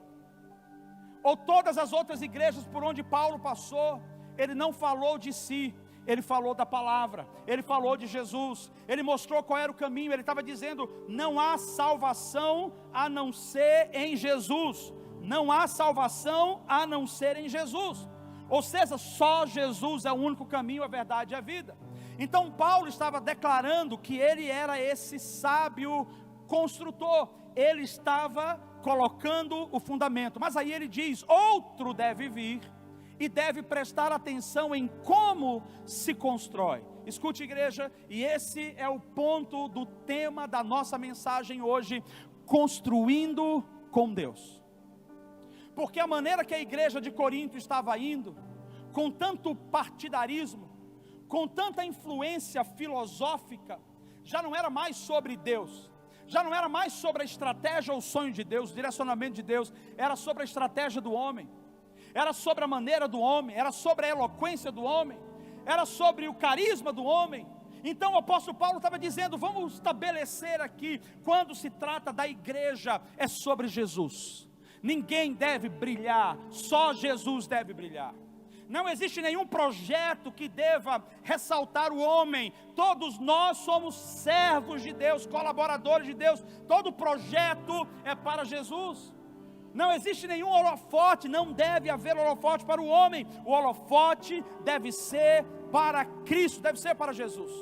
ou todas as outras igrejas por onde Paulo passou, ele não falou de si, ele falou da palavra, ele falou de Jesus, ele mostrou qual era o caminho, ele estava dizendo, não há salvação a não ser em Jesus, não há salvação a não ser em Jesus, ou seja, só Jesus é o único caminho, a verdade e a vida. Então Paulo estava declarando que ele era esse sábio construtor, ele estava colocando o fundamento, mas aí ele diz, outro deve vir, e deve prestar atenção em como se constrói. Escute, igreja, e esse é o ponto do tema da nossa mensagem hoje, construindo com Deus. Porque a maneira que a igreja de Corinto estava indo, com tanto partidarismo, com tanta influência filosófica, já não era mais sobre Deus, já não era mais sobre a estratégia ou o sonho de Deus, o direcionamento de Deus, era sobre a estratégia do homem, era sobre a maneira do homem, era sobre a eloquência do homem, era sobre o carisma do homem. Então o apóstolo Paulo estava dizendo, vamos estabelecer aqui, quando se trata da igreja, é sobre Jesus, ninguém deve brilhar, só Jesus deve brilhar. Não existe nenhum projeto que deva ressaltar o homem, todos nós somos servos de Deus, colaboradores de Deus, todo projeto é para Jesus. Não existe nenhum holofote, não deve haver holofote para o homem, o holofote deve ser para Cristo, deve ser para Jesus.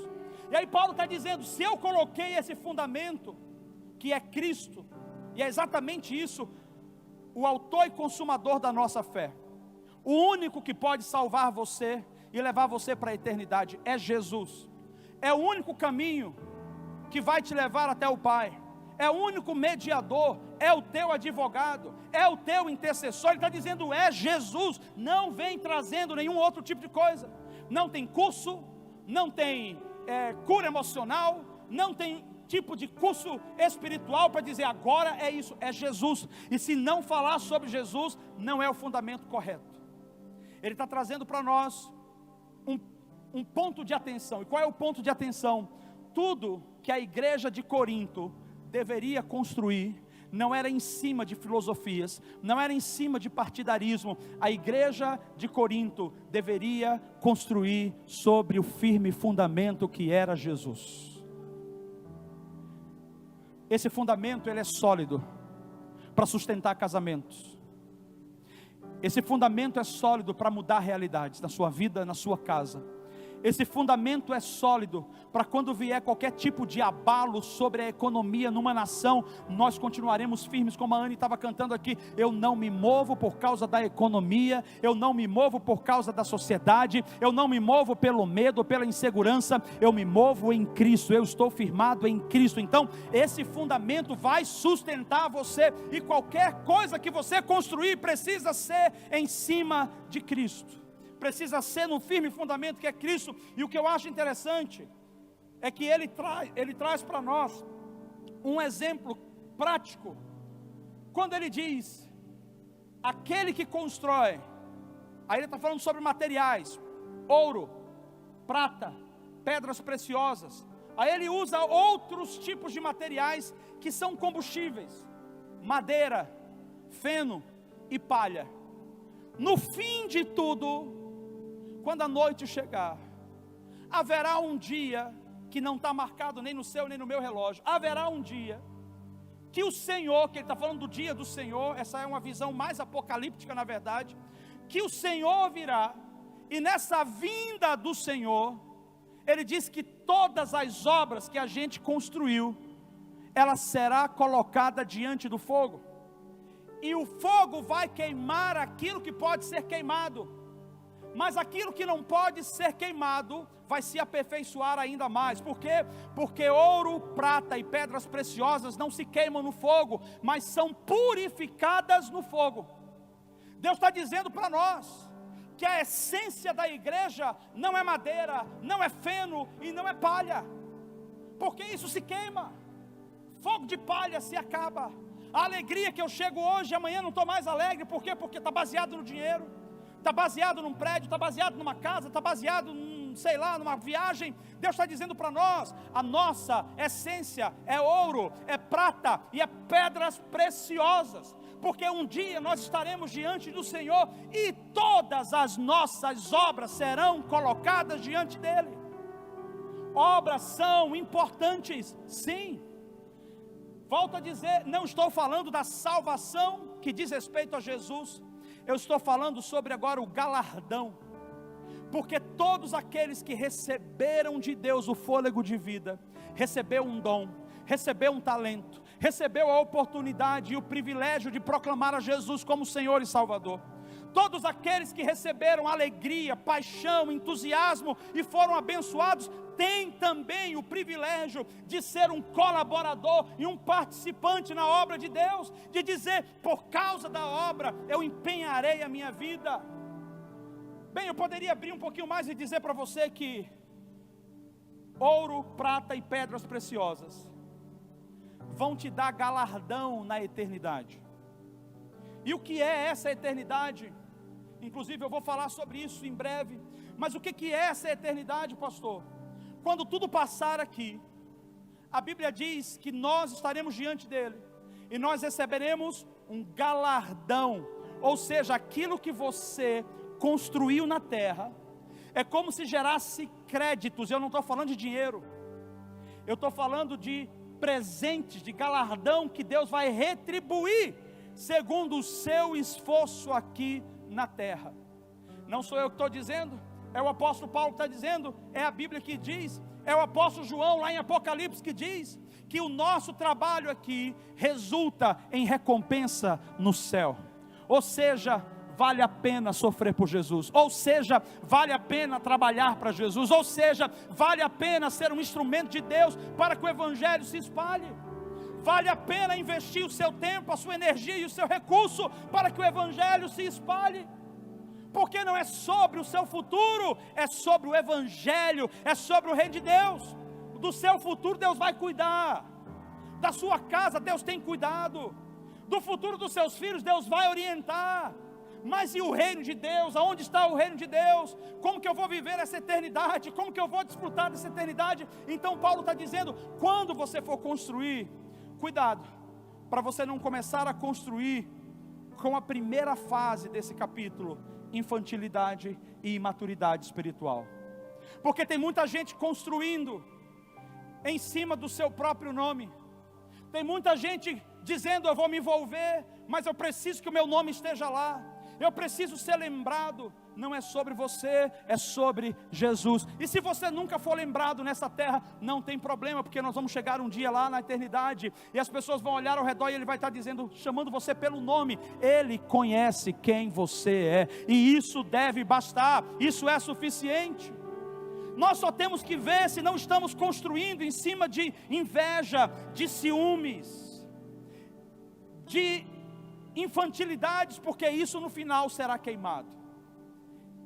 E aí Paulo está dizendo, se eu coloquei esse fundamento, que é Cristo, e é exatamente isso, o autor e consumador da nossa fé, o único que pode salvar você e levar você para a eternidade é Jesus, é o único caminho que vai te levar até o Pai, é o único mediador, é o teu advogado, é o teu intercessor. Ele está dizendo, é Jesus, não vem trazendo nenhum outro tipo de coisa, não tem curso, não tem cura emocional, não tem tipo de curso espiritual para dizer agora é isso, é Jesus, e se não falar sobre Jesus, não é o fundamento correto. Ele está trazendo para nós um ponto de atenção. E qual é o ponto de atenção? Tudo que a igreja de Corinto deveria construir, não era em cima de filosofias, não era em cima de partidarismo. A igreja de Corinto deveria construir sobre o firme fundamento que era Jesus. Esse fundamento, ele é sólido para sustentar casamentos. Esse fundamento é sólido para mudar realidades na sua vida, na sua casa. Esse fundamento é sólido para quando vier qualquer tipo de abalo sobre a economia numa nação, nós continuaremos firmes, como a Anne estava cantando aqui. Eu não me movo por causa da economia, eu não me movo por causa da sociedade, eu não me movo pelo medo, pela insegurança, eu me movo em Cristo, eu estou firmado em Cristo. Então esse fundamento vai sustentar você, e qualquer coisa que você construir precisa ser em cima de Cristo, precisa ser no firme fundamento que é Cristo. E o que eu acho interessante é que ele traz para nós um exemplo prático, quando ele diz, aquele que constrói, aí ele está falando sobre materiais, ouro, prata, pedras preciosas, aí ele usa outros tipos de materiais que são combustíveis, madeira, feno e palha. No fim de tudo, quando a noite chegar, haverá um dia que não está marcado nem no seu nem no meu relógio, haverá um dia que o Senhor, que ele está falando do dia do Senhor, essa é uma visão mais apocalíptica na verdade, que o Senhor virá, e nessa vinda do Senhor, ele diz que todas as obras que a gente construiu, ela será colocada diante do fogo, e o fogo vai queimar aquilo que pode ser queimado. Mas aquilo que não pode ser queimado vai se aperfeiçoar ainda mais. Por quê? Porque ouro, prata e pedras preciosas não se queimam no fogo, mas são purificadas no fogo. Deus está dizendo para nós que a essência da igreja não é madeira, não é feno e não é palha, porque isso se queima. Fogo de palha se acaba. A alegria que eu chego hoje, amanhã não estou mais alegre. Por quê? Porque está baseado no dinheiro, está baseado num prédio, está baseado numa casa, está baseado sei lá, numa viagem. Deus está dizendo para nós, a nossa essência é ouro, é prata e é pedras preciosas, porque um dia nós estaremos diante do Senhor e todas as nossas obras serão colocadas diante dele. Obras são importantes, sim. Volto a dizer, não estou falando da salvação que diz respeito a Jesus, eu estou falando sobre agora o galardão, porque todos aqueles que receberam de Deus o fôlego de vida, recebeu um dom, recebeu um talento, recebeu a oportunidade e o privilégio de proclamar a Jesus como Senhor e Salvador. Todos aqueles que receberam alegria, paixão, entusiasmo e foram abençoados, têm também o privilégio de ser um colaborador e um participante na obra de Deus, de dizer, por causa da obra, eu empenharei a minha vida. Bem, eu poderia abrir um pouquinho mais e dizer para você que ouro, prata e pedras preciosas vão te dar galardão na eternidade. E o que é essa eternidade? Inclusive eu vou falar sobre isso em breve. Mas o que é essa eternidade, pastor? Quando tudo passar aqui, a Bíblia diz que nós estaremos diante dele e nós receberemos um galardão. Ou seja, aquilo que você construiu na terra é como se gerasse créditos. Eu não estou falando de dinheiro, eu estou falando de presentes, de galardão que Deus vai retribuir segundo o seu esforço aqui na terra. Não sou eu que estou dizendo, é o apóstolo Paulo que está dizendo, é a Bíblia que diz, é o apóstolo João lá em Apocalipse que diz que o nosso trabalho aqui resulta em recompensa no céu. Ou seja, vale a pena sofrer por Jesus, ou seja, vale a pena trabalhar para Jesus, ou seja, vale a pena ser um instrumento de Deus para que o Evangelho se espalhe. Vale a pena investir o seu tempo, a sua energia e o seu recurso para que o Evangelho se espalhe. Porque não é sobre o seu futuro, é sobre o Evangelho, é sobre o Reino de Deus. Do seu futuro Deus vai cuidar, da sua casa Deus tem cuidado, do futuro dos seus filhos Deus vai orientar. Mas e o reino de Deus? Aonde está o reino de Deus? Como que eu vou viver essa eternidade? Como que eu vou desfrutar dessa eternidade? Então Paulo está dizendo, quando você for construir, cuidado, para você não começar a construir com a primeira fase desse capítulo, infantilidade e imaturidade espiritual. Porque tem muita gente construindo em cima do seu próprio nome. Tem muita gente dizendo, eu vou me envolver, mas eu preciso que o meu nome esteja lá. Eu preciso ser lembrado. Não é sobre você, é sobre Jesus. E se você nunca for lembrado nessa terra, não tem problema, porque nós vamos chegar um dia lá na eternidade, e as pessoas vão olhar ao redor e Ele vai estar dizendo, chamando você pelo nome. Ele conhece quem você é, e isso deve bastar, isso é suficiente. Nós só temos que ver se não estamos construindo em cima de inveja, de ciúmes, de infantilidades, porque isso no final será queimado.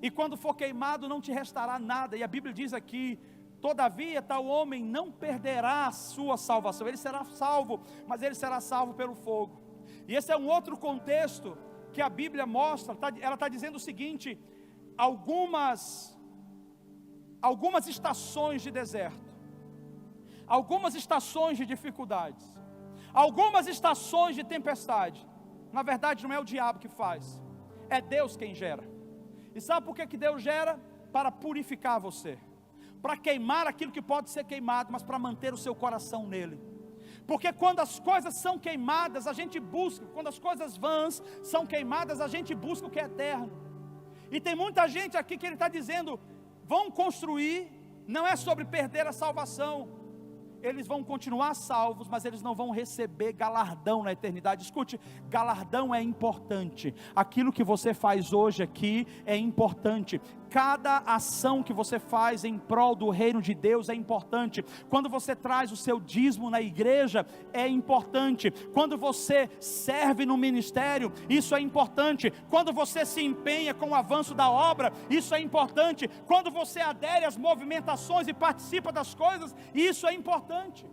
E quando for queimado não te restará nada. E a Bíblia diz aqui, todavia tal homem não perderá a sua salvação. Ele será salvo, mas ele será salvo pelo fogo. E esse é um outro contexto que a Bíblia mostra. Ela está dizendo o seguinte, algumas estações de deserto, algumas estações de dificuldades, algumas estações de tempestade, na verdade não é o diabo que faz, é Deus quem gera. E sabe por que Deus gera? Para purificar você, para queimar aquilo que pode ser queimado, mas para manter o seu coração nele. Porque quando as coisas são queimadas, a gente busca, quando as coisas vãs são queimadas, a gente busca o que é eterno. E tem muita gente aqui que ele está dizendo, vão construir, não é sobre perder a salvação, eles vão continuar salvos, mas eles não vão receber galardão na eternidade. Escute, galardão é importante, aquilo que você faz hoje aqui é importante, Cada ação que você faz em prol do reino de Deus é importante. Quando você traz o seu dízimo na igreja, é importante. Quando você serve no ministério, isso é importante. Quando você se empenha com o avanço da obra, isso é importante. Quando você adere às movimentações e participa das coisas, isso é importante.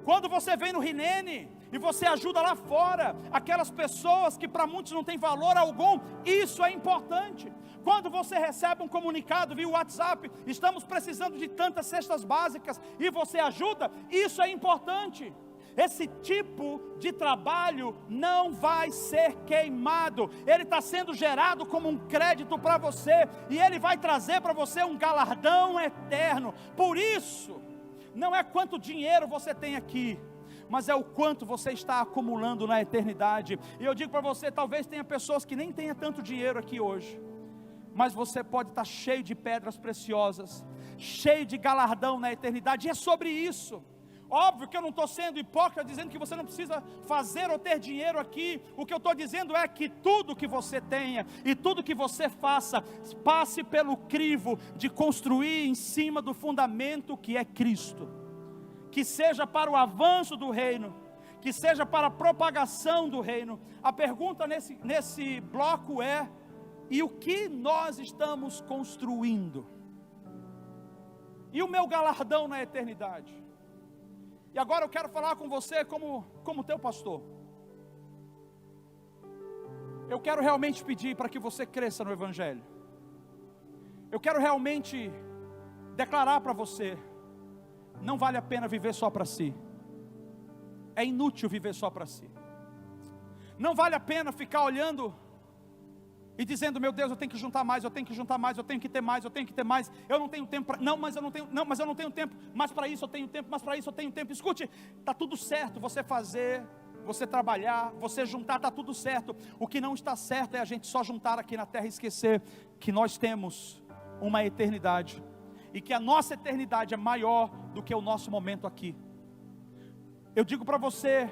Quando você vem no Rinene e você ajuda lá fora aquelas pessoas que para muitos não tem valor algum, isso é importante. Quando você recebe um comunicado via WhatsApp, estamos precisando de tantas cestas básicas, e você ajuda, isso é importante. Esse tipo de trabalho não vai ser queimado, ele está sendo gerado como um crédito para você, e ele vai trazer para você um galardão eterno. Por isso, não é quanto dinheiro você tem aqui, mas é o quanto você está acumulando na eternidade. E eu digo para você, talvez tenha pessoas que nem tenham tanto dinheiro aqui hoje, mas você pode estar cheio de pedras preciosas, cheio de galardão na eternidade, e é sobre isso. Óbvio que eu não estou sendo hipócrita dizendo que você não precisa fazer ou ter dinheiro aqui. O que eu estou dizendo é que tudo que você tenha e tudo que você faça, passe pelo crivo de construir em cima do fundamento que é Cristo, que seja para o avanço do reino, que seja para a propagação do reino. A pergunta nesse bloco é: e o que nós estamos construindo? E o meu galardão na eternidade? E agora eu quero falar com você como teu pastor. Eu quero realmente pedir para que você cresça no Evangelho. Eu quero realmente declarar para você: não vale a pena viver só para si. É inútil viver só para si. Não vale a pena ficar olhando e dizendo: meu Deus, eu tenho que juntar mais, eu tenho que juntar mais, eu tenho que ter mais, eu tenho que ter mais. Eu não tenho tempo para... mas eu não tenho tempo. Mas para isso eu tenho tempo, mas para isso eu tenho tempo. Escute, está tudo certo você fazer, você trabalhar, você juntar, está tudo certo. O que não está certo é a gente só juntar aqui na terra e esquecer que nós temos uma eternidade, e que a nossa eternidade é maior do que o nosso momento aqui. Eu digo para você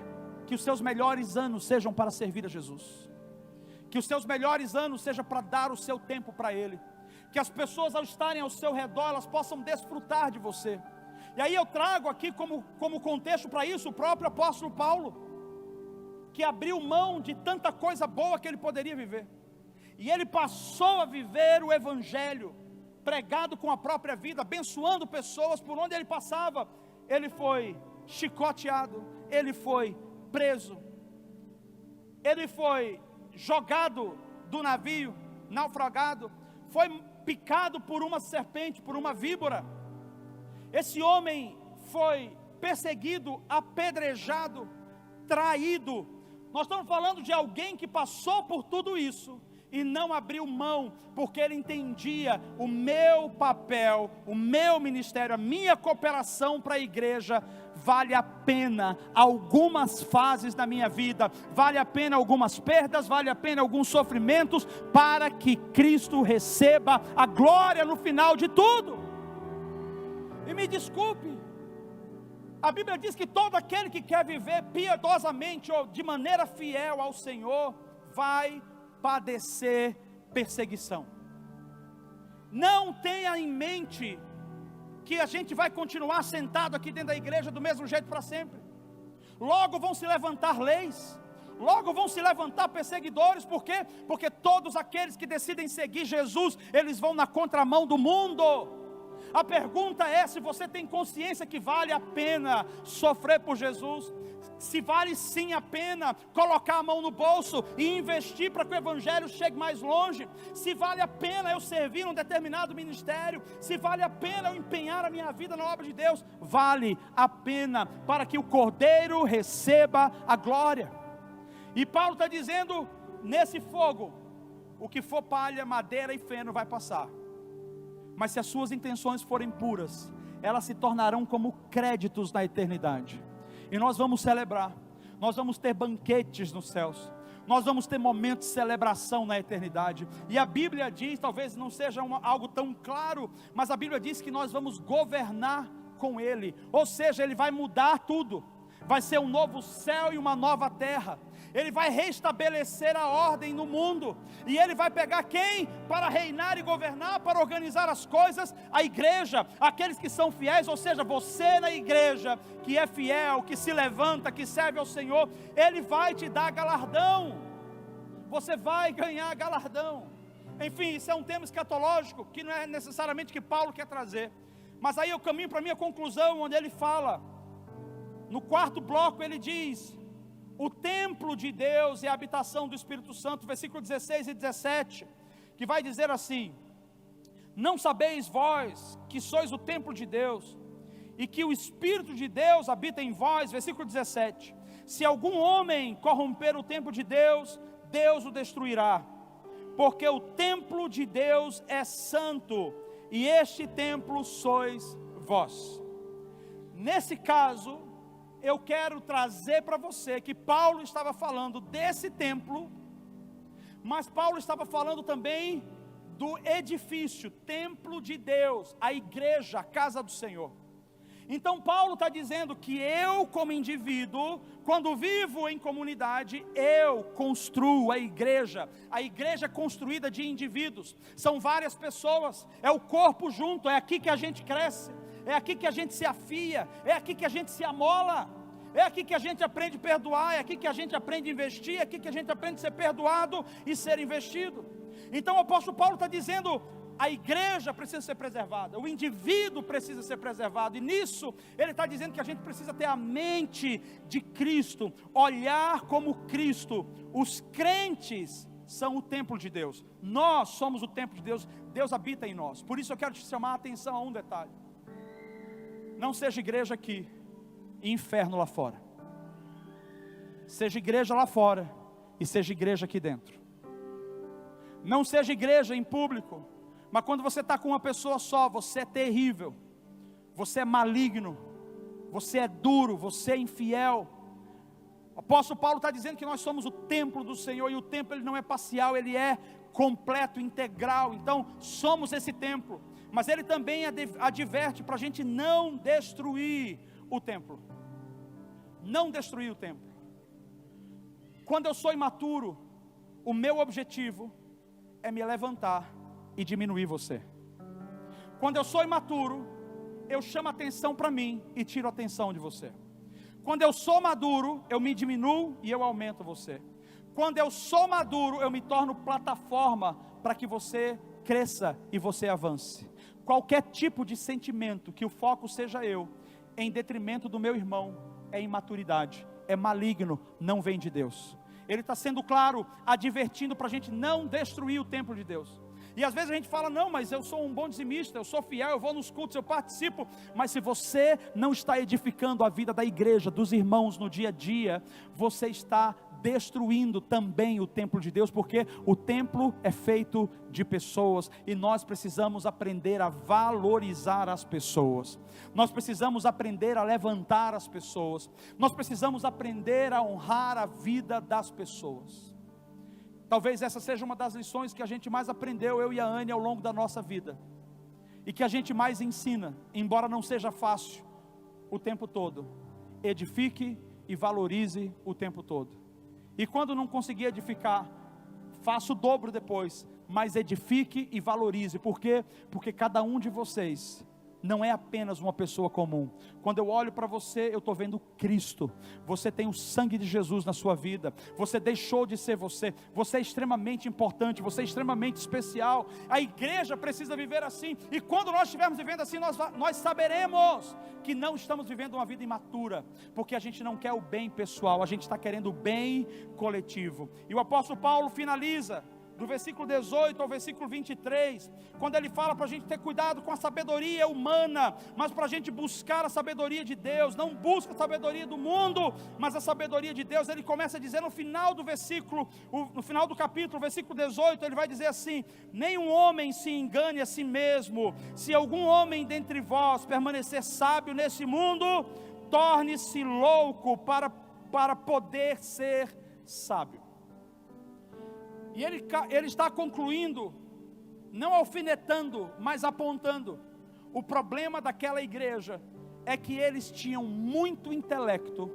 que os seus melhores anos sejam para servir a Jesus, que os seus melhores anos sejam para dar o seu tempo para Ele, que as pessoas ao estarem ao seu redor, elas possam desfrutar de você. E aí eu trago aqui como contexto para isso o próprio apóstolo Paulo, que abriu mão de tanta coisa boa que ele poderia viver, e ele passou a viver o Evangelho, pregado com a própria vida, abençoando pessoas por onde ele passava. Ele foi chicoteado, ele foi preso, ele foi jogado do navio, naufragado, foi picado por uma serpente, por uma víbora. Esse homem foi perseguido, apedrejado, traído. Nós estamos falando de alguém que passou por tudo isso e não abriu mão, porque ele entendia: o meu papel, o meu ministério, a minha cooperação para a igreja vale a pena algumas fases da minha vida, vale a pena algumas perdas, vale a pena alguns sofrimentos, para que Cristo receba a glória no final de tudo. E me desculpe, a Bíblia diz que todo aquele que quer viver piedosamente ou de maneira fiel ao Senhor vai padecer perseguição. Não tenha em mente que a gente vai continuar sentado aqui dentro da igreja do mesmo jeito para sempre. Logo vão se levantar leis, logo vão se levantar perseguidores. Por quê? Porque todos aqueles que decidem seguir Jesus, eles vão na contramão do mundo. A pergunta é se você tem consciência que vale a pena sofrer por Jesus, se vale sim a pena colocar a mão no bolso e investir para que o Evangelho chegue mais longe, se vale a pena eu servir um determinado ministério, se vale a pena eu empenhar a minha vida na obra de Deus. Vale a pena, para que o Cordeiro receba a glória. E Paulo está dizendo: nesse fogo, o que for palha, madeira e feno vai passar, mas se as suas intenções forem puras, elas se tornarão como créditos na eternidade. E nós vamos celebrar, nós vamos ter banquetes nos céus, nós vamos ter momentos de celebração na eternidade. E a Bíblia diz, talvez não seja algo tão claro, mas a Bíblia diz que nós vamos governar com Ele, ou seja, Ele vai mudar tudo, vai ser um novo céu e uma nova terra. Ele vai restabelecer a ordem no mundo. E Ele vai pegar quem? Para reinar e governar, para organizar as coisas? A igreja, aqueles que são fiéis, ou seja, você na igreja, que é fiel, que se levanta, que serve ao Senhor, Ele vai te dar galardão. Você vai ganhar galardão. Enfim, isso é um tema escatológico, que não é necessariamente que Paulo quer trazer. Mas aí eu caminho para a minha conclusão, onde ele fala, no quarto bloco ele diz, o templo de Deus é a habitação do Espírito Santo, versículo 16 e 17, que vai dizer assim: não sabeis vós que sois o templo de Deus, e que o Espírito de Deus habita em vós, versículo 17, se algum homem corromper o templo de Deus, Deus o destruirá, porque o templo de Deus é santo, e este templo sois vós. Nesse caso, eu quero trazer para você que Paulo estava falando desse templo, mas Paulo estava falando também do edifício, templo de Deus, a igreja, a casa do Senhor. Então Paulo está dizendo que eu, como indivíduo, quando vivo em comunidade, eu construo a igreja construída de indivíduos, são várias pessoas, é o corpo junto, é aqui que a gente cresce, é aqui que a gente se afia, é aqui que a gente se amola, é aqui que a gente aprende a perdoar, é aqui que a gente aprende a investir, é aqui que a gente aprende a ser perdoado e ser investido. Então o apóstolo Paulo está dizendo, a igreja precisa ser preservada, o indivíduo precisa ser preservado, e nisso ele está dizendo que a gente precisa ter a mente de Cristo, olhar como Cristo. Os crentes são o templo de Deus, nós somos o templo de Deus, Deus habita em nós. Por isso eu quero te chamar a atenção a um detalhe: não seja igreja aqui e inferno lá fora. Seja igreja lá fora e seja igreja aqui dentro. Não seja igreja em público, mas quando você está com uma pessoa só, você é terrível, você é maligno, você é duro, você é infiel. O apóstolo Paulo está dizendo que nós somos o templo do Senhor, e o templo ele não é parcial, ele é completo, integral. Então somos esse templo, mas ele também adverte para a gente não destruir o templo. Não destruir o templo. Quando eu sou imaturo, o meu objetivo é me levantar e diminuir você. Quando eu sou imaturo, eu chamo atenção para mim e tiro a atenção de você. Quando eu sou maduro, eu me diminuo e eu aumento você. Quando eu sou maduro, eu me torno plataforma para que você cresça e você avance. Qualquer tipo de sentimento que o foco seja eu, em detrimento do meu irmão, é imaturidade, é maligno, não vem de Deus. Ele está sendo claro, advertindo para a gente não destruir o templo de Deus. E às vezes a gente fala, não, mas eu sou um bom dizimista, eu sou fiel, eu vou nos cultos, eu participo. Mas se você não está edificando a vida da igreja, dos irmãos no dia a dia, você está destruindo também o templo de Deus, porque o templo é feito de pessoas, e nós precisamos aprender a valorizar as pessoas, nós precisamos aprender a levantar as pessoas, nós precisamos aprender a honrar a vida das pessoas. Talvez essa seja uma das lições que a gente mais aprendeu, eu e a Anne, ao longo da nossa vida, e que a gente mais ensina, embora não seja fácil o tempo todo. Edifique e valorize o tempo todo. E quando não conseguir edificar, faça o dobro depois, mas edifique e valorize. Por quê? Porque cada um de vocês não é apenas uma pessoa comum. Quando eu olho para você, eu estou vendo Cristo. Você tem o sangue de Jesus na sua vida. Você deixou de ser você. Você é extremamente importante. Você é extremamente especial. A igreja precisa viver assim. E quando nós estivermos vivendo assim, nós saberemos que não estamos vivendo uma vida imatura, porque a gente não quer o bem pessoal, a gente está querendo o bem coletivo. E o apóstolo Paulo finaliza do versículo 18 ao versículo 23, quando ele fala para a gente ter cuidado com a sabedoria humana, mas para a gente buscar a sabedoria de Deus. Não busca a sabedoria do mundo, mas a sabedoria de Deus. Ele começa a dizer no final do versículo, no final do capítulo, versículo 18, ele vai dizer assim: nenhum homem se engane a si mesmo. Se algum homem dentre vós permanecer sábio nesse mundo, torne-se louco para poder ser sábio. E ele está concluindo, não alfinetando, mas apontando. O problema daquela igreja é que eles tinham muito intelecto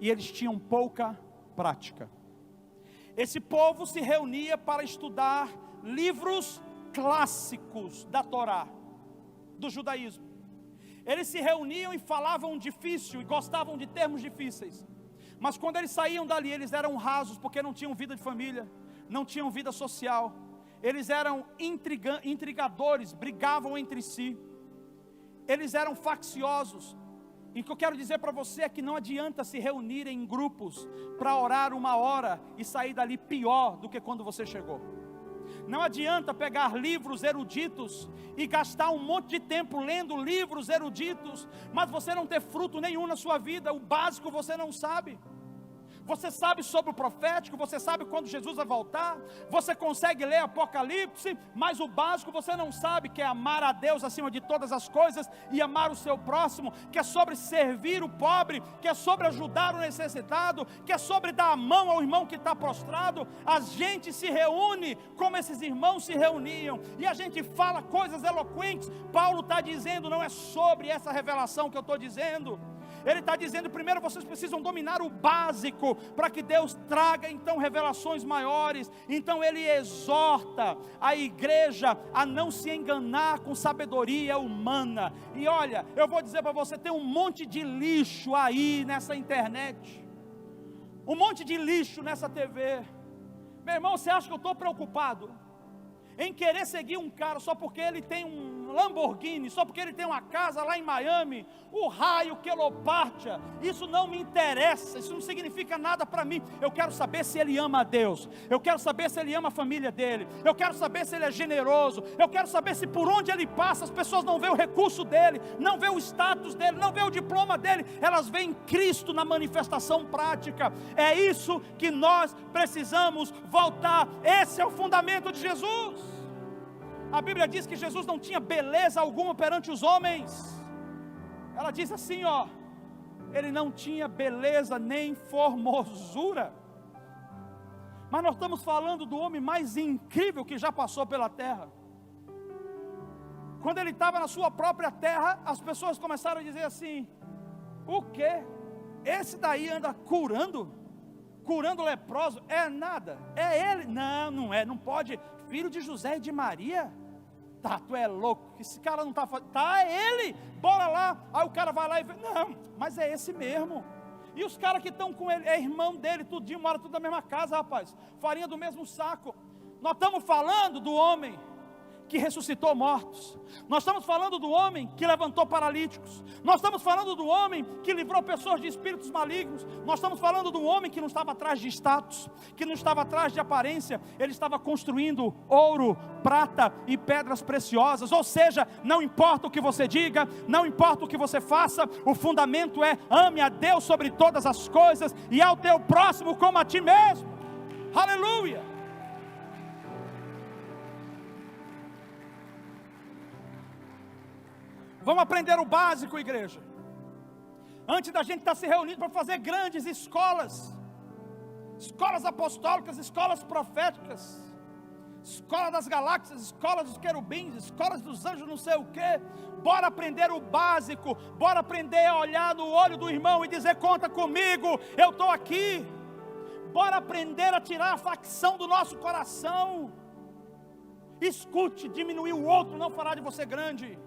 e eles tinham pouca prática. Esse povo se reunia para estudar livros clássicos da Torá, do judaísmo. Eles se reuniam e falavam difícil e gostavam de termos difíceis. Mas quando eles saíam dali, eles eram rasos, porque não tinham vida de família, não tinham vida social. Eles eram intrigadores, brigavam entre si. Eles eram facciosos. E o que eu quero dizer para você é que não adianta se reunir em grupos para orar 1 hora e sair dali pior do que quando você chegou. Não adianta pegar livros eruditos e gastar um monte de tempo lendo livros eruditos, mas você não ter fruto nenhum na sua vida. O básico você não sabe. Você sabe sobre o profético, você sabe quando Jesus vai voltar, você consegue ler Apocalipse, mas o básico você não sabe, que é amar a Deus acima de todas as coisas e amar o seu próximo, que é sobre servir o pobre, que é sobre ajudar o necessitado, que é sobre dar a mão ao irmão que está prostrado. A gente se reúne como esses irmãos se reuniam, e a gente fala coisas eloquentes. Paulo está dizendo, não é sobre essa revelação que eu estou dizendo. Ele está dizendo, primeiro vocês precisam dominar o básico, para que Deus traga então revelações maiores. Então ele exorta a igreja a não se enganar com sabedoria humana. E olha, eu vou dizer para você, tem um monte de lixo aí nessa internet, um monte de lixo nessa TV. Meu irmão, você acha que eu estou preocupado em querer seguir um cara só porque ele tem um Lamborghini, só porque ele tem uma casa lá em Miami? O raio quelopártia, isso não me interessa, isso não significa nada para mim. Eu quero saber se ele ama a Deus, eu quero saber se ele ama a família dele, eu quero saber se ele é generoso, eu quero saber se por onde ele passa as pessoas não veem o recurso dele, não veem o status dele, não veem o diploma dele, elas veem Cristo na manifestação prática. É isso que nós precisamos voltar. Esse é o fundamento de Jesus. A Bíblia diz que Jesus não tinha beleza alguma perante os homens. Ela diz assim, ó, ele não tinha beleza nem formosura. Mas nós estamos falando do homem mais incrível que já passou pela terra. Quando ele estava na sua própria terra, as pessoas começaram a dizer assim: o quê? Esse daí anda curando leproso? É nada, é ele? Não, não é, não pode. Filho de José e de Maria? Tá, tu é louco, esse cara não está fazendo. Tá, é ele, bora lá. Aí o cara vai lá e vê, não, mas é esse mesmo. E os caras que estão com ele, é irmão dele, tudinho, mora tudo na mesma casa, rapaz, farinha do mesmo saco. Nós estamos falando do homem que ressuscitou mortos, nós estamos falando do homem que levantou paralíticos, nós estamos falando do homem que livrou pessoas de espíritos malignos, nós estamos falando do homem que não estava atrás de status, que não estava atrás de aparência, ele estava construindo ouro, prata e pedras preciosas. Ou seja, não importa o que você diga, não importa o que você faça, o fundamento é: ame a Deus sobre todas as coisas e ao teu próximo como a ti mesmo. Aleluia! Vamos aprender o básico, igreja. Antes da gente estar se reunindo para fazer grandes escolas apostólicas, escolas proféticas, escola das galáxias, escola dos querubins, escolas dos anjos, não sei o que. Bora aprender o básico, bora aprender a olhar no olho do irmão e dizer: conta comigo, eu estou aqui. Bora aprender a tirar a facção do nosso coração. Escute, diminuir o outro não fará de você grande.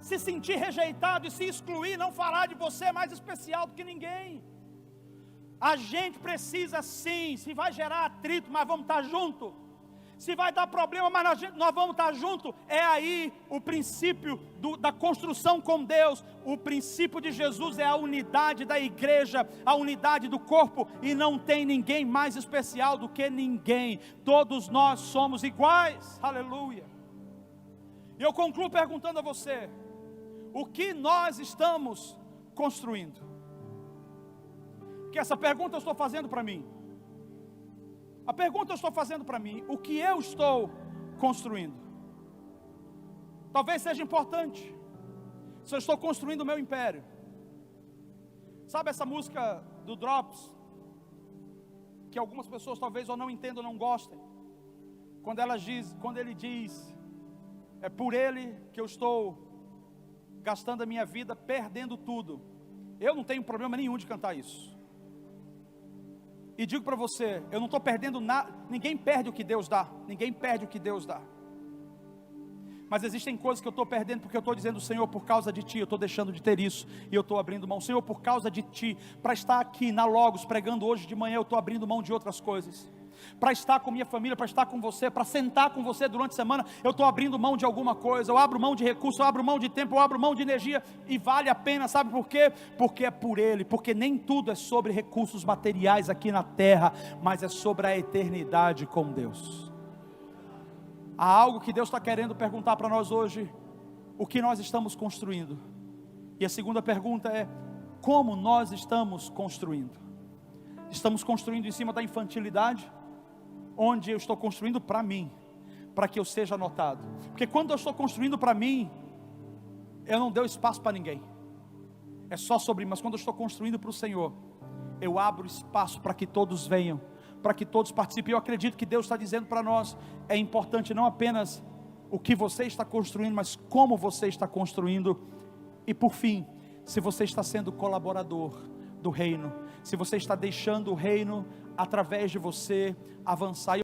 Se sentir rejeitado e se excluir não fará de você mais especial do que ninguém. A gente precisa sim, se vai gerar atrito, mas vamos estar junto. Se vai dar problema, mas nós vamos estar junto. É aí o princípio da construção com Deus. O princípio de Jesus é a unidade da igreja, a unidade do corpo, e não tem ninguém mais especial do que ninguém. Todos nós somos iguais. Aleluia. E eu concluo perguntando a você: o que nós estamos construindo? Que essa pergunta eu estou fazendo para mim. A pergunta eu estou fazendo para mim: o que eu estou construindo? Talvez seja importante se eu estou construindo o meu império. Sabe essa música do Drops, que algumas pessoas talvez ou não entendam ou não gostem, quando ele diz: é por ele que eu estou gastando a minha vida, perdendo tudo. Eu não tenho problema nenhum de cantar isso. E digo para você, eu não estou perdendo nada, ninguém perde o que Deus dá, ninguém perde o que Deus dá. Mas existem coisas que eu estou perdendo porque eu estou dizendo: Senhor, por causa de Ti, eu estou deixando de ter isso, e eu estou abrindo mão. Senhor, por causa de Ti, para estar aqui na Logos, pregando hoje de manhã, eu estou abrindo mão de outras coisas. Para estar com minha família, para estar com você, para sentar com você durante a semana, eu estou abrindo mão de alguma coisa. Eu abro mão de recursos, eu abro mão de tempo, eu abro mão de energia, e vale a pena, sabe por quê? Porque é por Ele, porque nem tudo é sobre recursos materiais aqui na terra, mas é sobre a eternidade com Deus. Há algo que Deus está querendo perguntar para nós hoje: o que nós estamos construindo? E a segunda pergunta é: como nós estamos construindo? Estamos construindo em cima da infantilidade, onde eu estou construindo para mim, para que eu seja notado? Porque quando eu estou construindo para mim, eu não dou espaço para ninguém, é só sobre mim. Mas quando eu estou construindo para o Senhor, eu abro espaço para que todos venham, para que todos participem. Eu acredito que Deus está dizendo para nós: é importante não apenas o que você está construindo, mas como você está construindo. E por fim, se você está sendo colaborador do reino, se você está deixando o reino através de você avançar.